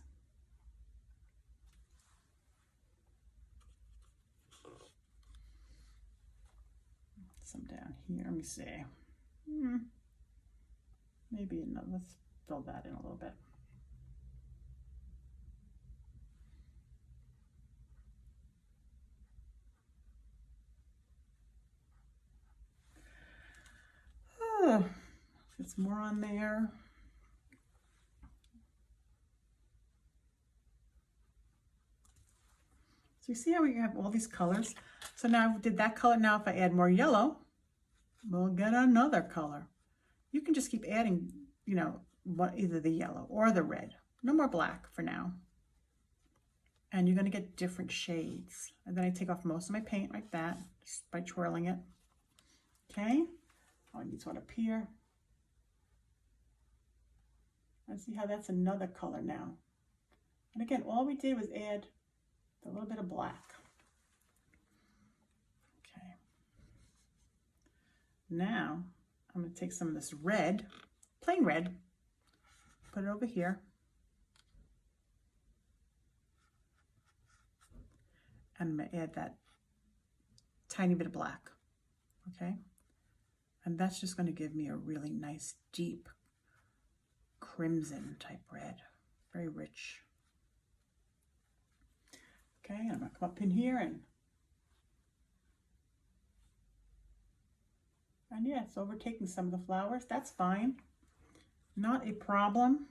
Some down here, let me see. Maybe another, let's fill that in a little bit. Oh, get some more on there. So you see how we have all these colors? So now I did that color. Now if I add more yellow, we'll get another color. You can just keep adding, you know, either the yellow or the red. No more black for now. And you're going to get different shades. And then I take off most of my paint like that, just by twirling it. Okay. Oh, I need one up here. And see how that's another color now. And again, all we did was add a little bit of black. Okay. Now I'm going to take some of this red, plain red, put it over here. And I'm going to add that tiny bit of black. Okay. And that's just going to give me a really nice, deep crimson type red. Very rich. Okay, I'm going to come up in here and yeah, it's overtaking some of the flowers. That's fine. Not a problem.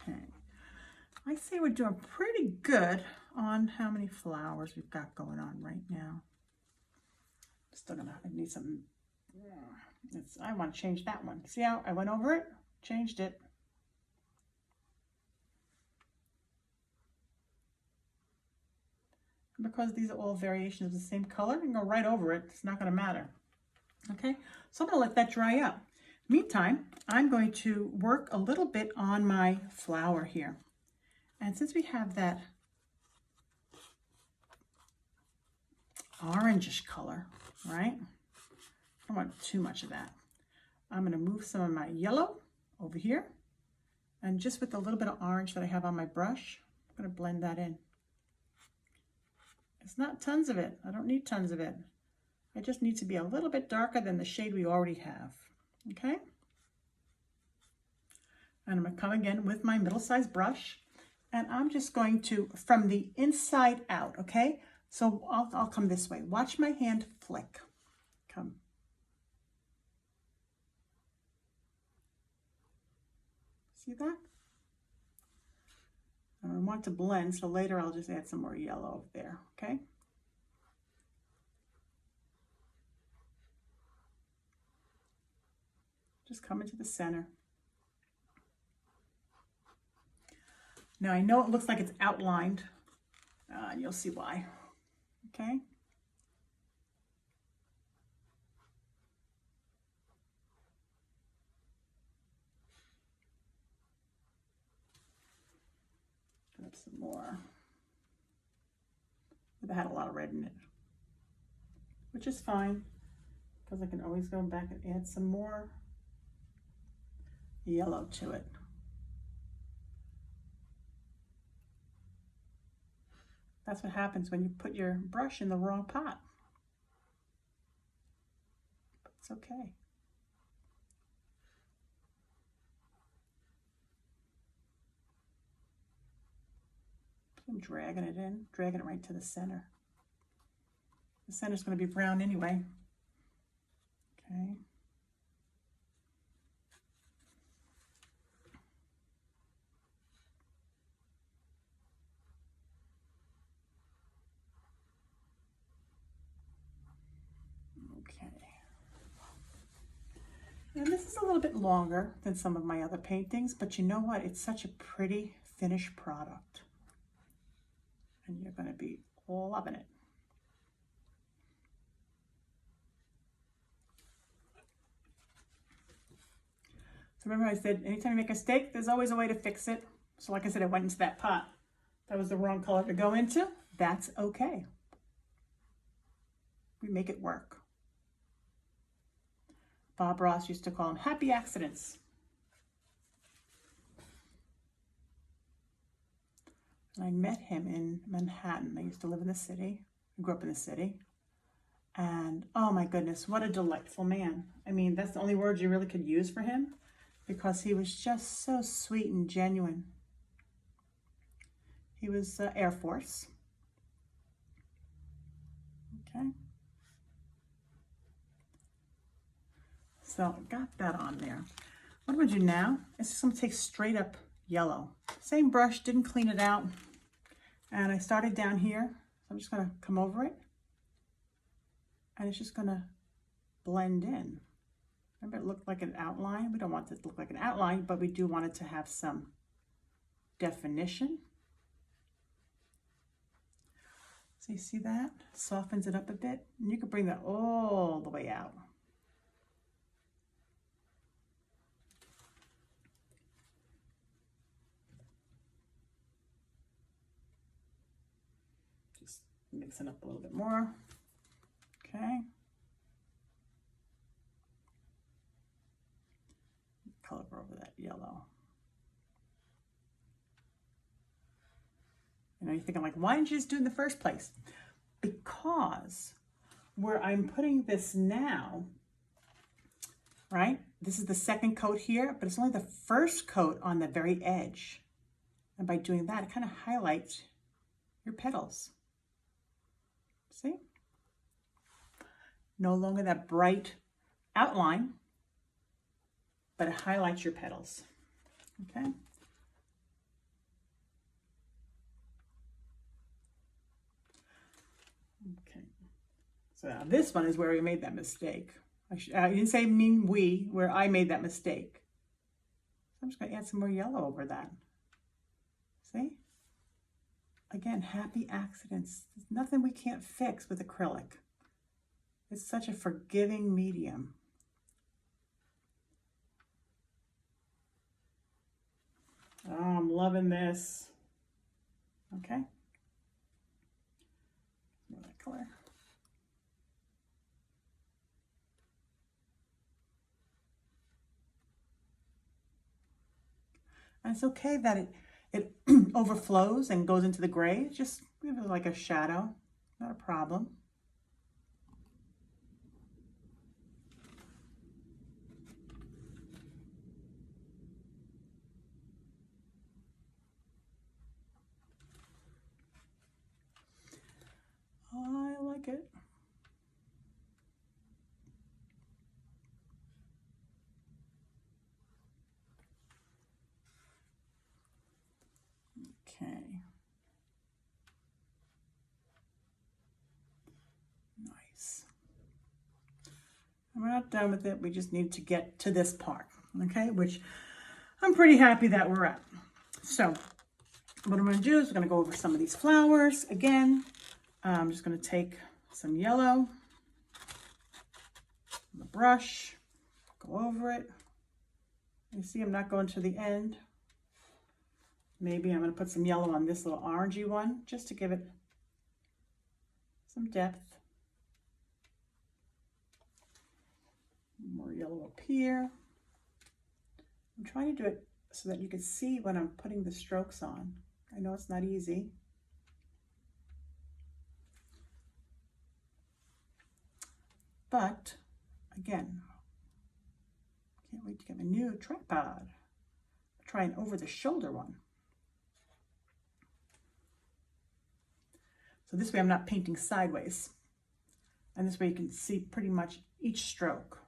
Okay. I say we're doing pretty good on how many flowers we've got going on right now. Still gonna, I need some, I want to change that one. See how I went over it, changed it. And because these are all variations of the same color, I can go right over it. It's not gonna matter. Okay, so I'm gonna let that dry up. Meantime, I'm going to work a little bit on my flower here. And since we have that orangish color, right? I don't want too much of that. I'm going to move some of my yellow over here. And just with a little bit of orange that I have on my brush, I'm going to blend that in. It's not tons of it. I don't need tons of it. I just need to be a little bit darker than the shade we already have. Okay? And I'm going to come again with my middle-sized brush. And I'm just going to, from the inside out, okay? So I'll come this way. Watch my hand flick. Come. See that? I want to blend, so later I'll just add some more yellow over there, okay? Just come into the center. Now I know it looks like it's outlined, and you'll see why, okay? Grab some more. But I had a lot of red in it, which is fine, because I can always go back and add some more yellow to it. That's what happens when you put your brush in the wrong pot. But it's okay. I'm dragging it in, dragging it right to the center. The center's going to be brown anyway. Okay. And this is a little bit longer than some of my other paintings, but you know what? It's such a pretty finished product. And you're going to be loving it. So remember I said, anytime you make a mistake, there's always a way to fix it. So like I said, I went into that pot. That was the wrong color to go into. That's okay. We make it work. Bob Ross used to call them happy accidents. And I met him in Manhattan. I used to live in the city. I grew up in the city. And oh my goodness, what a delightful man. I mean, that's the only words you really could use for him, because he was just so sweet and genuine. He was Air Force. Okay. So got that on there. What I'm going to do now is just going to take straight up yellow. Same brush, didn't clean it out. And I started down here. So I'm just going to come over it. And it's just going to blend in. Remember, it looked like an outline. We don't want it to look like an outline, but we do want it to have some definition. So you see that? Softens it up a bit. And you can bring that all the way out. Just mixing up a little bit more. Okay. Color over that yellow. You know, you're thinking like, why didn't you just do it in the first place? Because where I'm putting this now, right? This is the second coat here, but it's only the first coat on the very edge. And by doing that, it kind of highlights your petals. See? No longer that bright outline, but it highlights your petals. Okay? Okay. So now this one is where we made that mistake. I didn't say mean we, where I made that mistake. So I'm just going to add some more yellow over that. See? Again, happy accidents. There's nothing we can't fix with acrylic. It's such a forgiving medium. Oh, I'm loving this. Okay. That color. And it's okay that it overflows and goes into the gray. Just give it like a shadow, not a problem. I like it. Okay. Nice. And we're not done with it. We just need to get to this part, okay? Which I'm pretty happy that we're at. So what I'm going to do is we're going to go over some of these flowers again. I'm just going to take some yellow on the brush, go over it. You see, I'm not going to the end. Maybe I'm going to put some yellow on this little orangey one just to give it some depth. More yellow up here. I'm trying to do it so that you can see when I'm putting the strokes on. I know it's not easy. But again, can't wait to get my new tripod. Try an over the shoulder one. So this way I'm not painting sideways. And this way you can see pretty much each stroke.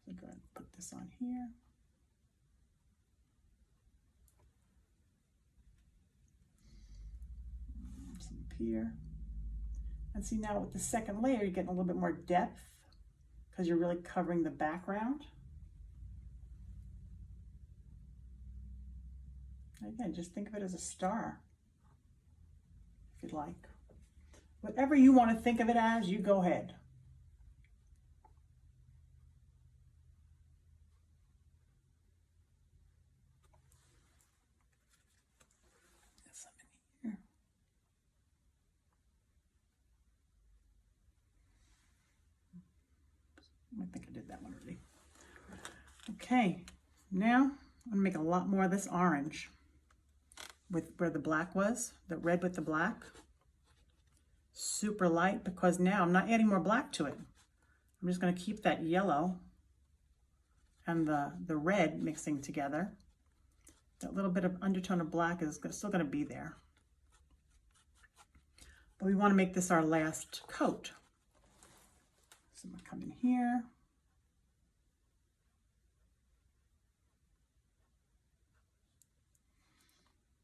So go ahead and put this on here. Some up here. And see now with the second layer, you're getting a little bit more depth because you're really covering the background. Again, just think of it as a star, if you'd like. Whatever you want to think of it as, you go ahead. There's some in here. I think I did that one already. Okay, now I'm going to make a lot more of this orange with where the black was, the red with the black. Super light because now I'm not adding more black to it. I'm just going to keep that yellow and the red mixing together. That little bit of undertone of black is still going to be there. But we want to make this our last coat. So I'm going to come in here.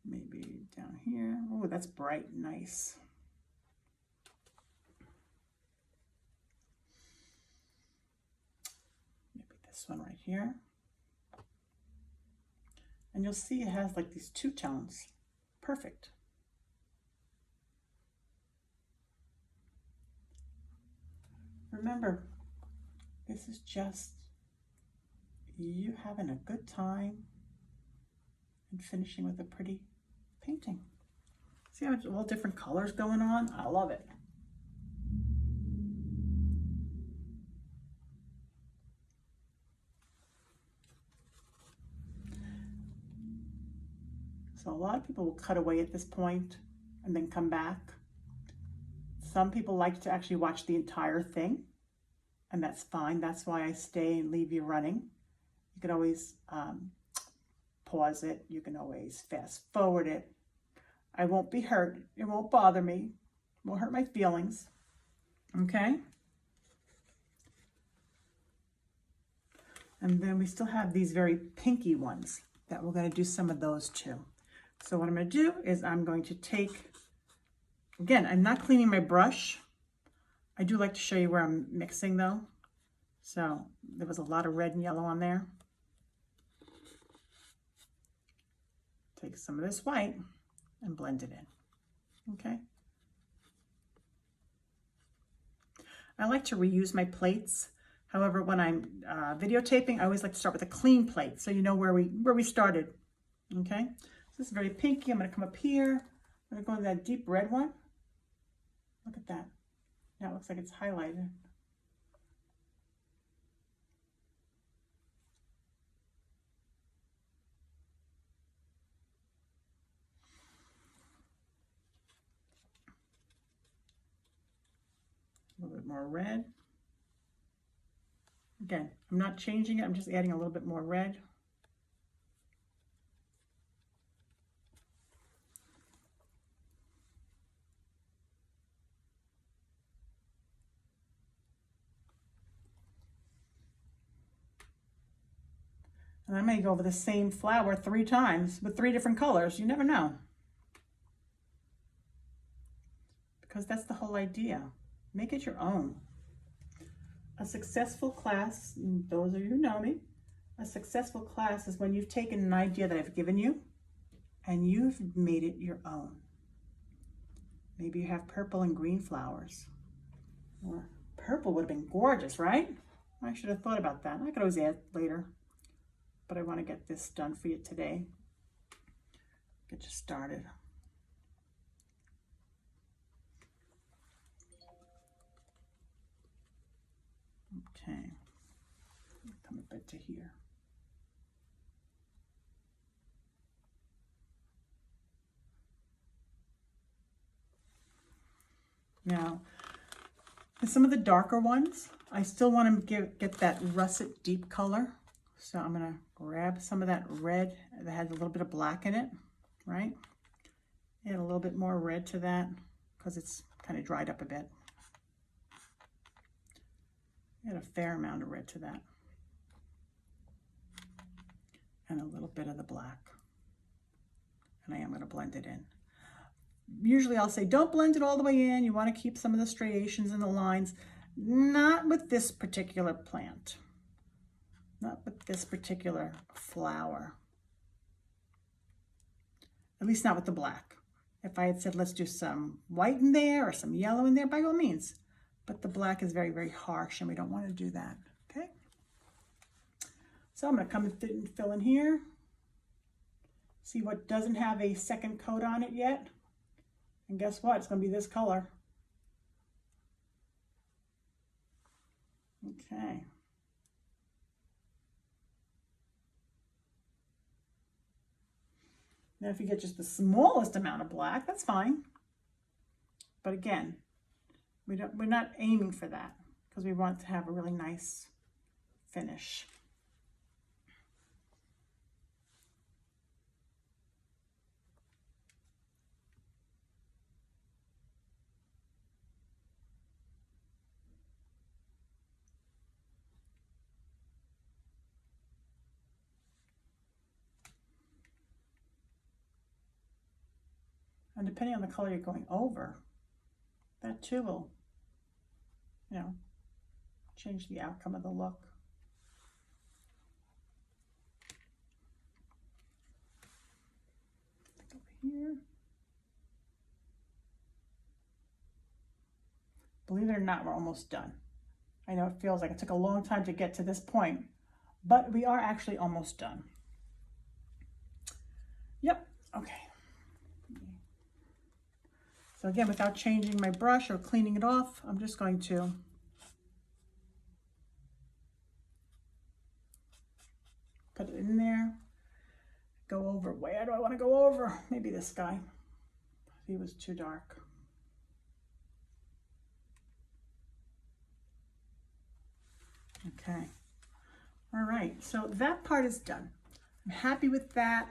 Maybe down here. Oh, that's bright, nice. this one right here. And you'll see it has like these two tones. Perfect. Remember, this is just you having a good time and finishing with a pretty painting. See how it's all different colors going on? I love it. So a lot of people will cut away at this point and then come back. Some people like to actually watch the entire thing, and that's fine. That's why I stay and leave you running. You can always pause it. You can always fast forward it. I won't be hurt. It won't bother me. It won't hurt my feelings. Okay? And then we still have these very pinky ones that we're going to do some of those too. So what I'm going to do is I'm going to take, again, I'm not cleaning my brush. I do like to show you where I'm mixing though. So there was a lot of red and yellow on there. Take some of this white and blend it in, okay? I like to reuse my plates. However, when I'm videotaping, I always like to start with a clean plate so you know where we started, okay? This is very pinky. I'm going to come up here. I'm going to go into that deep red one. Look at that. Now it looks like it's highlighted. A little bit more red. Again, I'm not changing it. I'm just adding a little bit more red. And I may go over the same flower 3 times with 3 different colors. You never know. Because that's the whole idea. Make it your own. A successful class, those of you who know me, a successful class is when you've taken an idea that I've given you and you've made it your own. Maybe you have purple and green flowers. Or purple would have been gorgeous, right? I should have thought about that. I could always add later. But I want to get this done for you today. Get you started. Okay. Come a bit to here. Now, in some of the darker ones, I still want to get that russet deep color. So I'm going to grab some of that red that has a little bit of black in it, right? Add a little bit more red to that because it's kind of dried up a bit. Add a fair amount of red to that. And a little bit of the black. And I am going to blend it in. Usually I'll say, don't blend it all the way in. You want to keep some of the striations and the lines. Not with this particular plant. Not with this particular flower. At least not with the black. If I had said, let's do some white in there or some yellow in there, by all means. But the black is very, very harsh and we don't want to do that, okay? So I'm going to come and fill in here. See what doesn't have a second coat on it yet? And guess what? It's going to be this color. Okay. Now if you get just the smallest amount of black, that's fine. But again, we're not aiming for that because we want to have a really nice finish. And depending on the color you're going over, that too will, you know, change the outcome of the look. here. Believe it or not, we're almost done. I know it feels like it took a long time to get to this point, but we are actually almost done. Yep, okay. So again, without changing my brush or cleaning it off, I'm just going to put it in there, go over. Where do I want to go over? Maybe this guy. He was too dark. Okay. All right, so that part is done. I'm happy with that.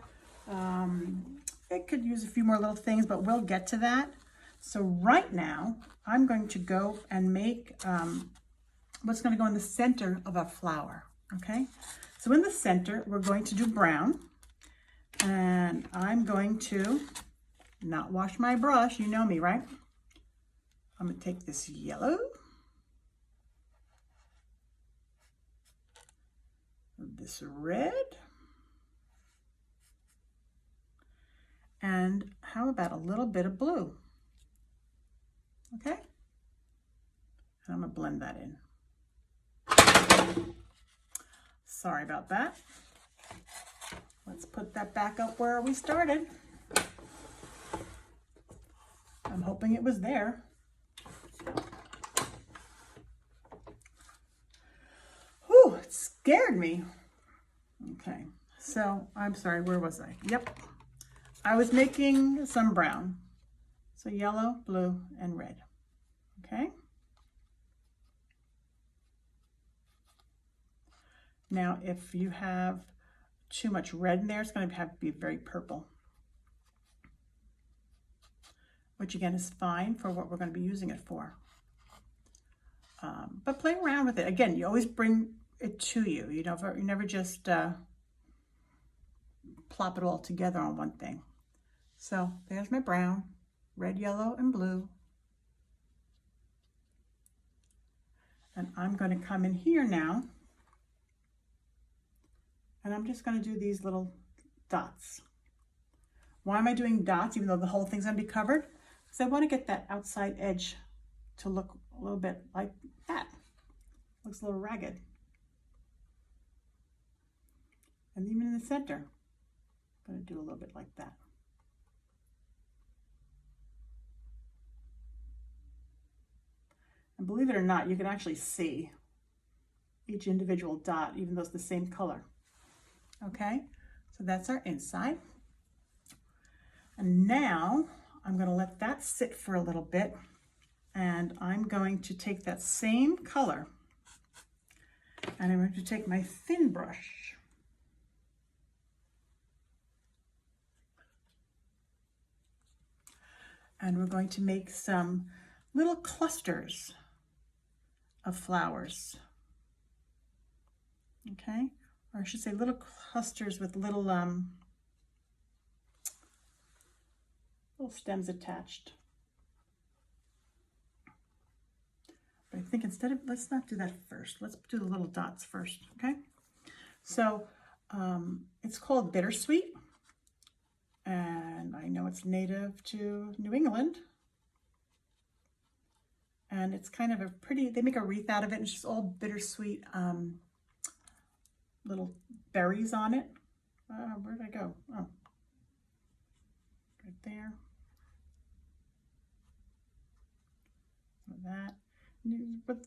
It could use a few more little things, but we'll get to that. So right now, I'm going to go and make what's going to go in the center of our flower, okay? So in the center, we're going to do brown, and I'm going to not wash my brush. You know me, right? I'm going to take this yellow, this red, and how about a little bit of blue? Okay, and I'm gonna blend that in. Sorry about that. Let's put that back up where we started. I'm hoping it was there. Whew, it scared me. Okay, so I'm sorry, where was I? Yep, I was making some brown. So yellow, blue, and red, okay? Now, if you have too much red in there, it's going to have to be very purple, which again is fine for what we're going to be using it for. But play around with it. Again, you always bring it to you. You never just plop it all together on one thing. So there's my brown. Red, yellow, and blue. And I'm going to come in here now, and I'm just going to do these little dots. Why am I doing dots even though the whole thing's going to be covered? Because I want to get that outside edge to look a little bit like that. Looks a little ragged. And even in the center, I'm going to do a little bit like that. And believe it or not, you can actually see each individual dot, even though it's the same color. Okay, so that's our inside. And now I'm going to let that sit for a little bit. And I'm going to take that same color, and I'm going to take my thin brush. And we're going to make some little clusters of flowers, okay? Or I should say little clusters with little stems attached. But I think instead of, let's not do that first. Let's do the little dots first, okay? So it's called bittersweet, and I know it's native to New England. And it's kind of a pretty, they make a wreath out of it, and it's just all bittersweet little berries on it. Where did I go? Oh, right there. Some of that.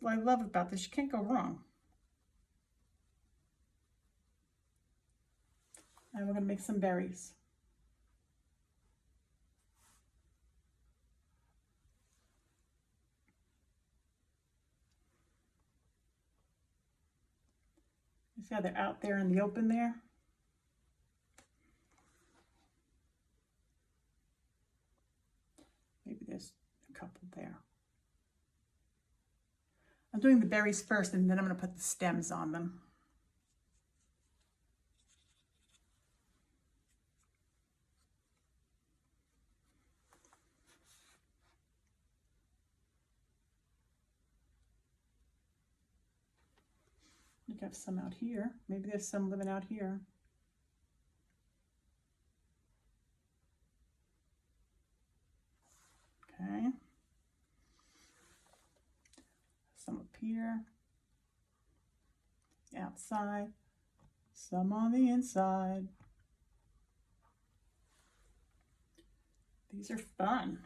What I love about this, you can't go wrong. And we're going to make some berries. You see how they're out there in the open there? Maybe there's a couple there. I'm doing the berries first, and then I'm going to put the stems on them. I think I have some out here. Maybe there's some living out here. some up here, outside, some on the inside. These are fun.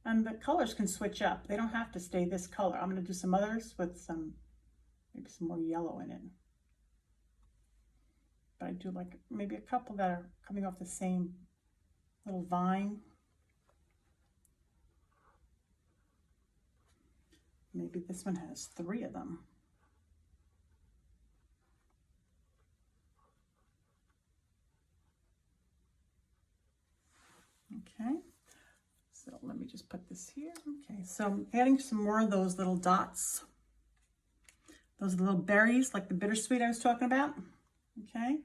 And the colors can switch up. They don't have to stay this color. I'm going to do some others with some, maybe some more yellow in it. But I do like maybe a couple that are coming off the same little vine. Maybe this one has 3 of them. Okay. So let me just put this here. Okay, so I'm adding some more of those little dots. Those little berries, like the bittersweet I was talking about. Okay.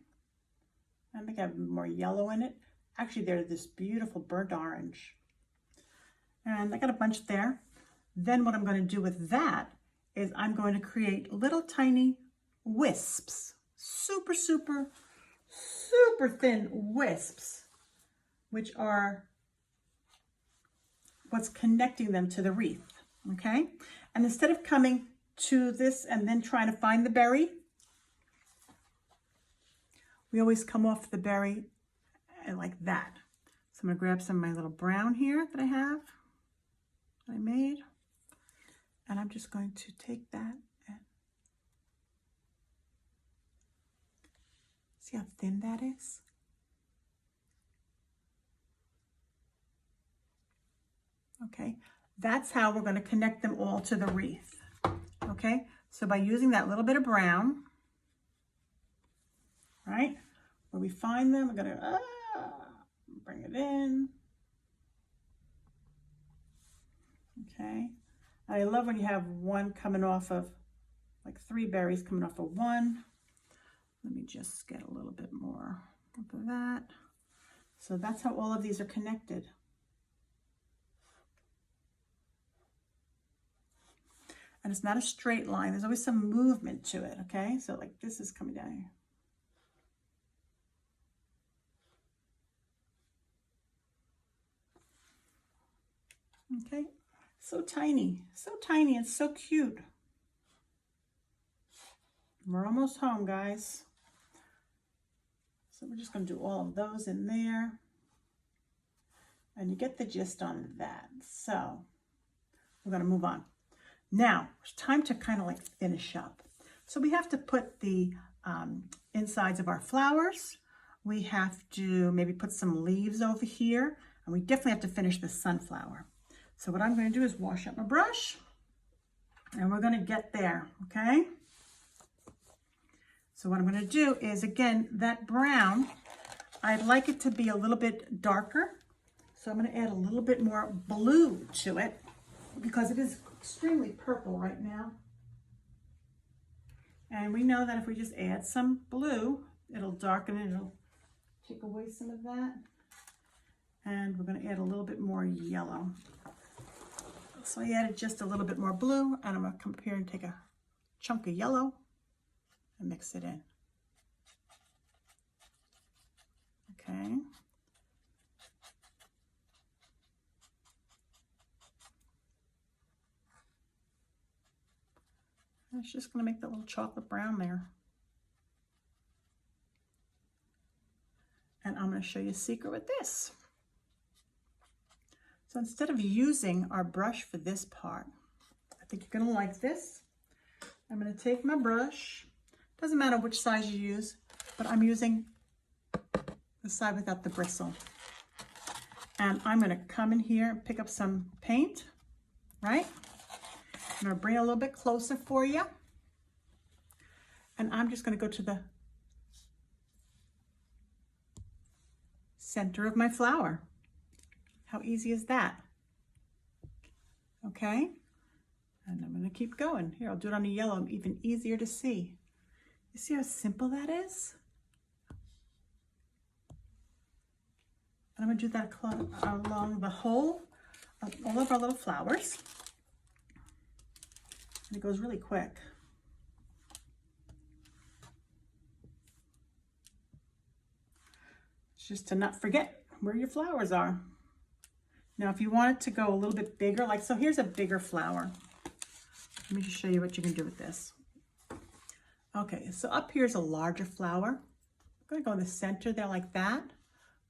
I think I have more yellow in it. Actually, they're this beautiful burnt orange. And I got a bunch there. Then what I'm going to do with that is I'm going to create little tiny wisps. Super, super, super thin wisps, which are what's connecting them to the wreath, okay? And instead of coming to this and then trying to find the berry, we always come off the berry like that. So I'm gonna grab some of my little brown here that I have, that I made, and I'm just going to take that and see how thin that is? Okay, that's how we're going to connect them all to the wreath. Okay, so by using that little bit of brown, right, where we find them, we're going to bring it in. Okay, I love when you have one coming off of, like 3 berries coming off of one. Let me just get a little bit more of that. So that's how all of these are connected. And it's not a straight line. There's always some movement to it, okay? So like this is coming down here. Okay, so tiny and so cute. We're almost home, guys. So we're just gonna do all of those in there. And you get the gist on that. So we're gonna move on. Now, it's time to kind of like finish up. So we have to put the insides of our flowers. We have to maybe put some leaves over here. And we definitely have to finish the sunflower. So what I'm going to do is wash up my brush. And we're going to get there, okay? So what I'm going to do is, again, that brown, I'd like it to be a little bit darker. So I'm going to add a little bit more blue to it because it is extremely purple right now. And we know that if we just add some blue, it'll darken it, it'll take away some of that. And we're going to add a little bit more yellow. So I added just a little bit more blue, and I'm going to come up here and take a chunk of yellow and mix it in. Okay. It's just going to make that little chocolate brown there. And I'm going to show you a secret with this. So instead of using our brush for this part, I think you're going to like this. I'm going to take my brush. Doesn't matter which size you use, but I'm using the side without the bristle. And I'm going to come in here and pick up some paint, right? I'm going to bring it a little bit closer for you. And I'm just going to go to the center of my flower. How easy is that? Okay. And I'm going to keep going. Here, I'll do it on the yellow, even easier to see. You see how simple that is? And I'm going to do that along the whole of all of our little flowers. And it goes really quick. just to not forget where your flowers are. Now, if you want it to go a little bit bigger, like, so here's a bigger flower. Let me just show you what you can do with this. Okay, so up here's a larger flower. I'm gonna go in the center there like that,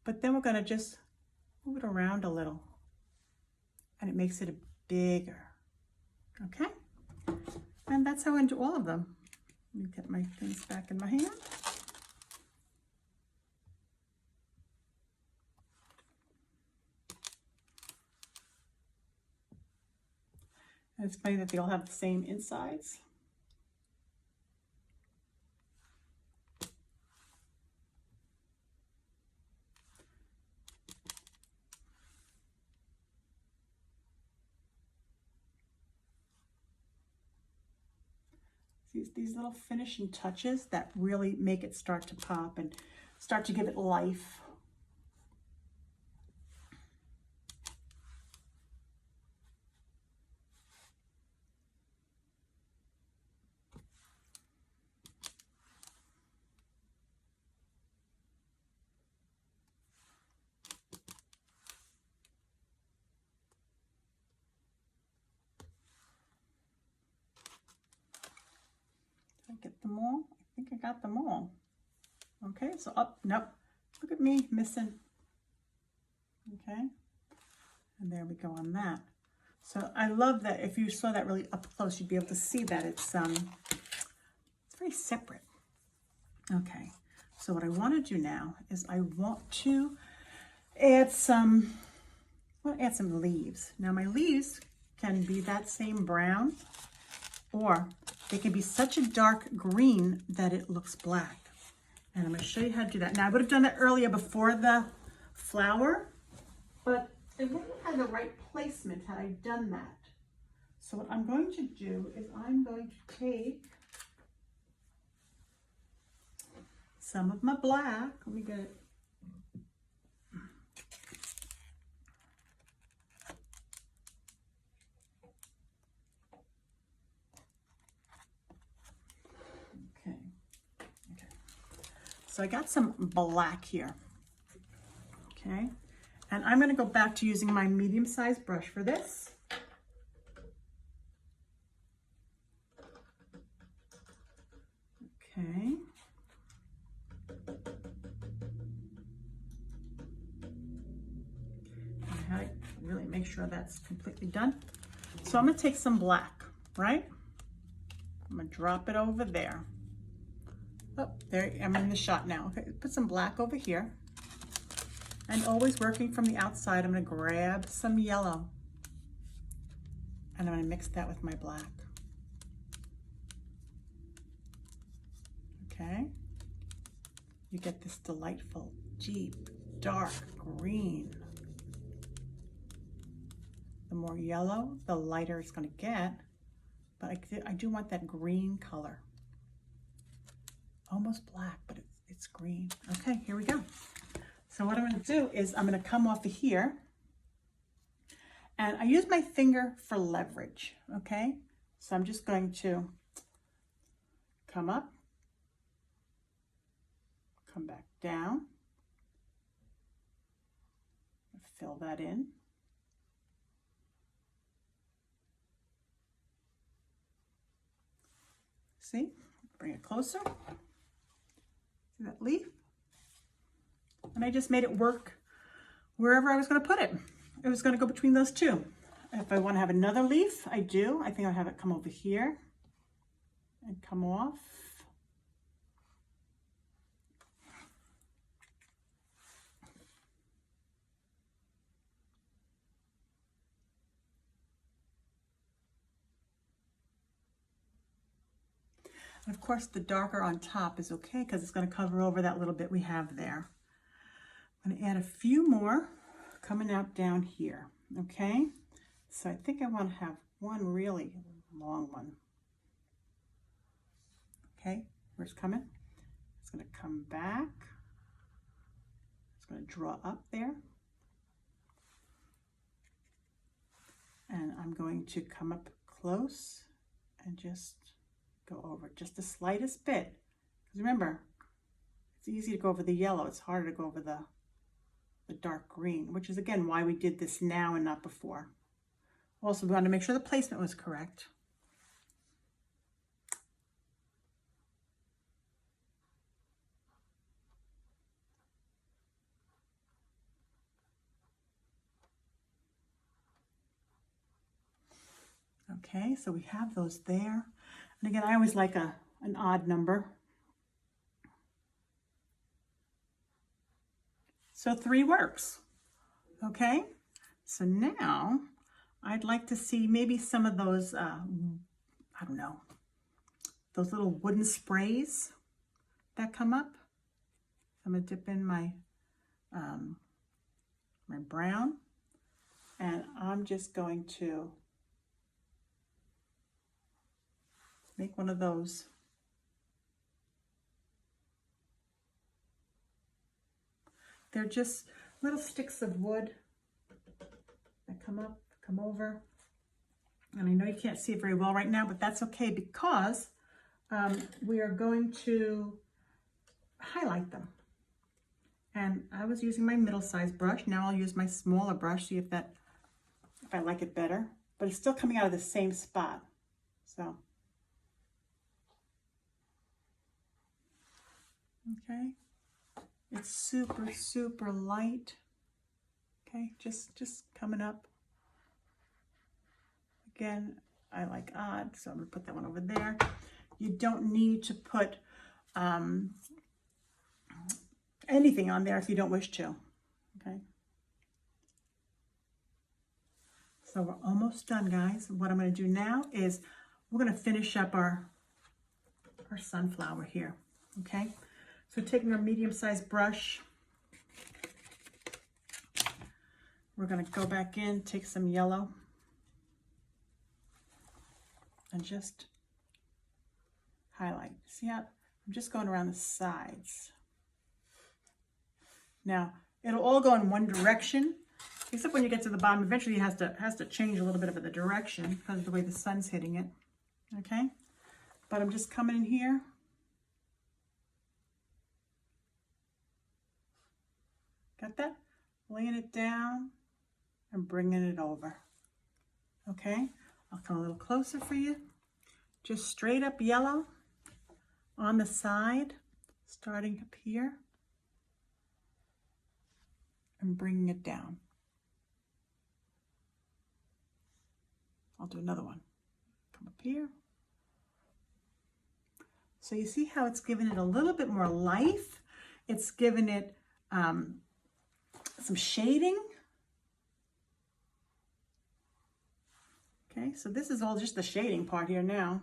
but then we're gonna just move it around a little and it makes it a bigger, okay? And that's how I do all of them. Let me get my things back in my hand. And it's funny that they all have the same insides. These little finishing touches that really make it start to pop and start to give it life. Get them all? I think I got them all. Okay, so up, nope, look at me missing. Okay, and there we go on that. So I love that if you saw that really up close, you'd be able to see that it's very separate. Okay, so what I want to do now is I want to add some leaves. Now my leaves can be that same brown, or they can be such a dark green that it looks black. And I'm going to show you how to do that. Now, I would have done that earlier before the flower, but it wouldn't have had the right placement had I done that. So what I'm going to do is I'm going to take some of my black. Let me get it. So I got some black here, okay? And I'm gonna go back to using my medium-sized brush for this. Okay. I had to really make sure that's completely done. So I'm gonna take some black, right? I'm gonna drop it over there. Oh, there, I'm in the shot now. Okay, put some black over here. And always working from the outside, I'm gonna grab some yellow. And I'm gonna mix that with my black. Okay? You get this delightful, deep, dark green. The more yellow, the lighter it's gonna get. But I do want that green color. Almost black, but it's green. Okay, here we go. So what I'm going to do is I'm going to come off of here, and I use my finger for leverage, okay? So I'm just going to come up, come back down, fill that in. See, bring it closer. See that leaf? And I just made it work wherever I was going to put it. It was going to go between those two. If I want to have another leaf, I do. I think I'll have it come over here and come off. And of course, the darker on top is okay because it's going to cover over that little bit we have there. I'm going to add a few more coming out down here, okay? So I think I want to have one really long one. Okay, where's it coming? It's going to come back. It's going to draw up there. And I'm going to come up close and just go over just the slightest bit. Because remember, it's easy to go over the yellow. It's harder to go over the the dark green, which is again why we did this now and not before. Also, we wanted to make sure the placement was correct. Okay, so we have those there. And again, I always like an odd number. So 3 works. Okay, so now I'd like to see maybe some of those, I don't know, those little wooden sprays that come up. I'm gonna dip in my, my brown, and I'm just going to make one of those. They're just little sticks of wood that come up, come over. And I know you can't see it very well right now, but that's okay because we are going to highlight them. And I was using my middle-sized brush. Now I'll use my smaller brush, see if I like it better. But it's still coming out of the same spot. So, okay. It's super, super light. Okay, just coming up. Again, I like odd, so I'm gonna put that one over there. You don't need to put anything on there if you don't wish to, okay? So we're almost done, guys. What I'm gonna do now is we're gonna finish up our sunflower here, okay? So taking our medium-sized brush, we're gonna go back in, take some yellow, and just highlight. See how I'm just going around the sides. Now, it'll all go in one direction, except when you get to the bottom. Eventually it has to change a little bit of the direction because of the way the sun's hitting it, okay? But I'm just coming in here. Got that? Laying it down and bringing it over, okay? I'll come a little closer for you. Just straight up yellow on the side, starting up here and bringing it down. I'll do another one. Come up here. So you see how it's given it a little bit more life. It's given it some shading. Okay, so this is all just the shading part here now.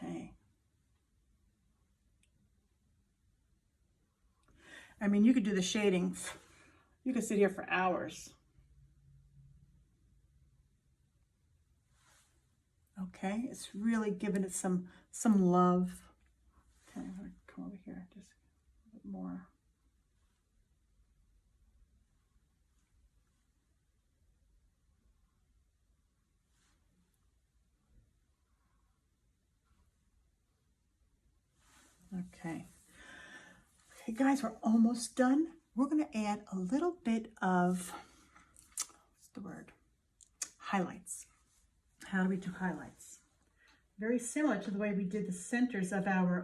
Okay. I mean, you could do the shading. You could sit here for hours. Okay, it's really giving it some love. Okay, I'm gonna come over here just a bit more. Okay. Okay, guys, we're almost done. We're going to add a little bit of, what's the word? Highlights. How do we do highlights? Very similar to the way we did the centers of our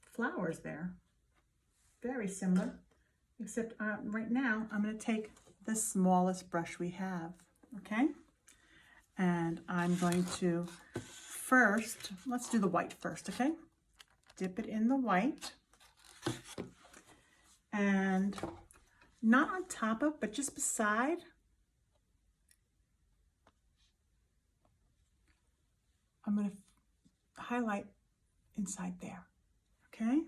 flowers there. Very similar, except right now I'm going to take the smallest brush we have, okay? And I'm going to first, let's do the white first, okay? Dip it in the white. And not on top of, but just beside. I'm going to highlight inside there, okay?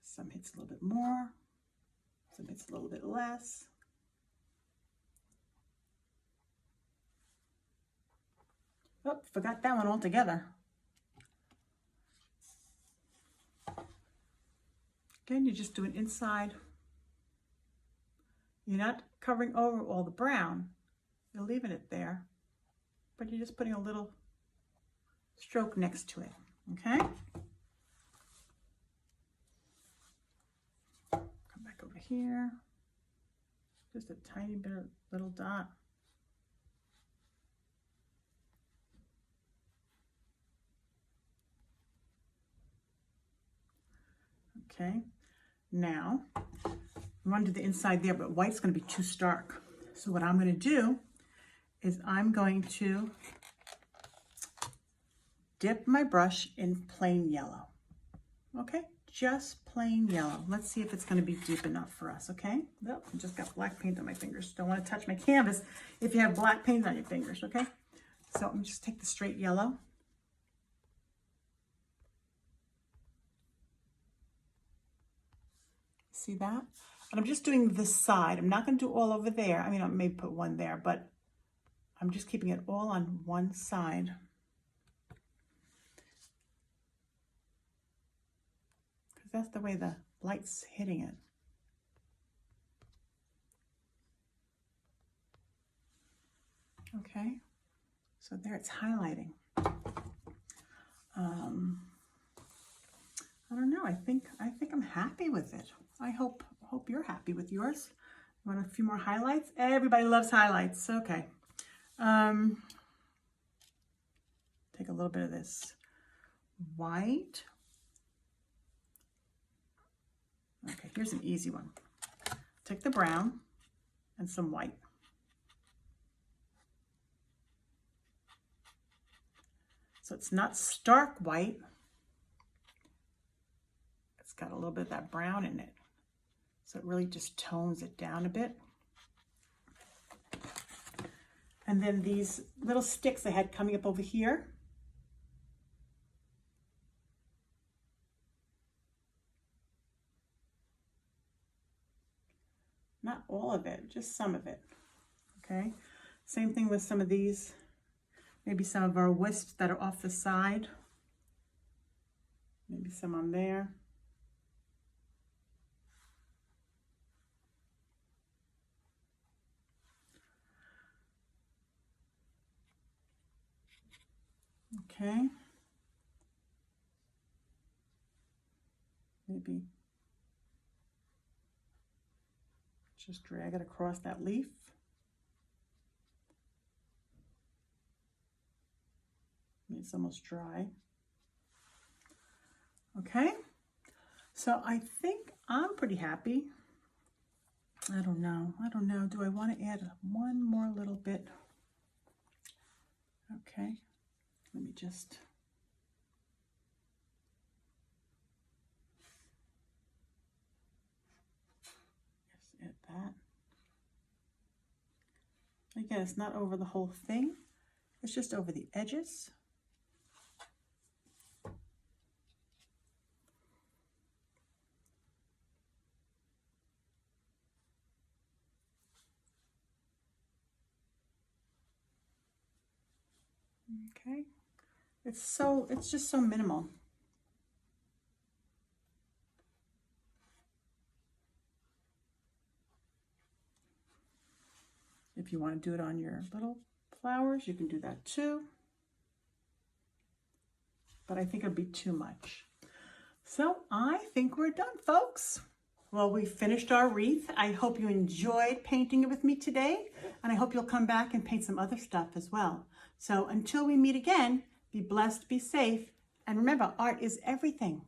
Some hits a little bit more, some hits a little bit less. Oh, forgot that one altogether. Again, you're just doing inside. You're not covering over all the brown. You're leaving it there. but you're just putting a little stroke next to it, okay? Come back over here. Just a tiny bit of little dot. Okay, now I want to do the inside there, but white's going to be too stark. So what I'm going to do is I'm going to dip my brush in plain yellow. Okay, just plain yellow. Let's see if it's going to be deep enough for us, okay? Nope, I just got black paint on my fingers. Don't want to touch my canvas if you have black paint on your fingers, okay? So I'm just take the straight yellow. See that? And I'm just doing this side. I'm not going to do all over there. I mean, I may put one there, but I'm just keeping it all on one side. Because that's the way the light's hitting it. Okay, so there it's highlighting. I don't know. I think I'm happy with it. I hope you're happy with yours. You want a few more highlights? Everybody loves highlights. Okay. Take a little bit of this white. Okay, here's an easy one. Take the brown and some white. So it's not stark white. It's got a little bit of that brown in it. So it really just tones it down a bit. And then these little sticks I had coming up over here. Not all of it, just some of it, okay? Same thing with some of these, maybe some of our wisps that are off the side. Maybe some on there. Okay. Maybe just drag it across that leaf. It's almost dry. Okay, so I think I'm pretty happy. I don't know. Do I want to add one more little bit? Okay, let me just. Add that. Again, it's not over the whole thing. It's just over the edges. Okay. It's just so minimal. If you want to do it on your little flowers, you can do that too. But I think it'd be too much. So I think we're done, folks. Well, we finished our wreath. I hope you enjoyed painting it with me today. And I hope you'll come back and paint some other stuff as well. So until we meet again, be blessed, be safe. And remember, art is everything.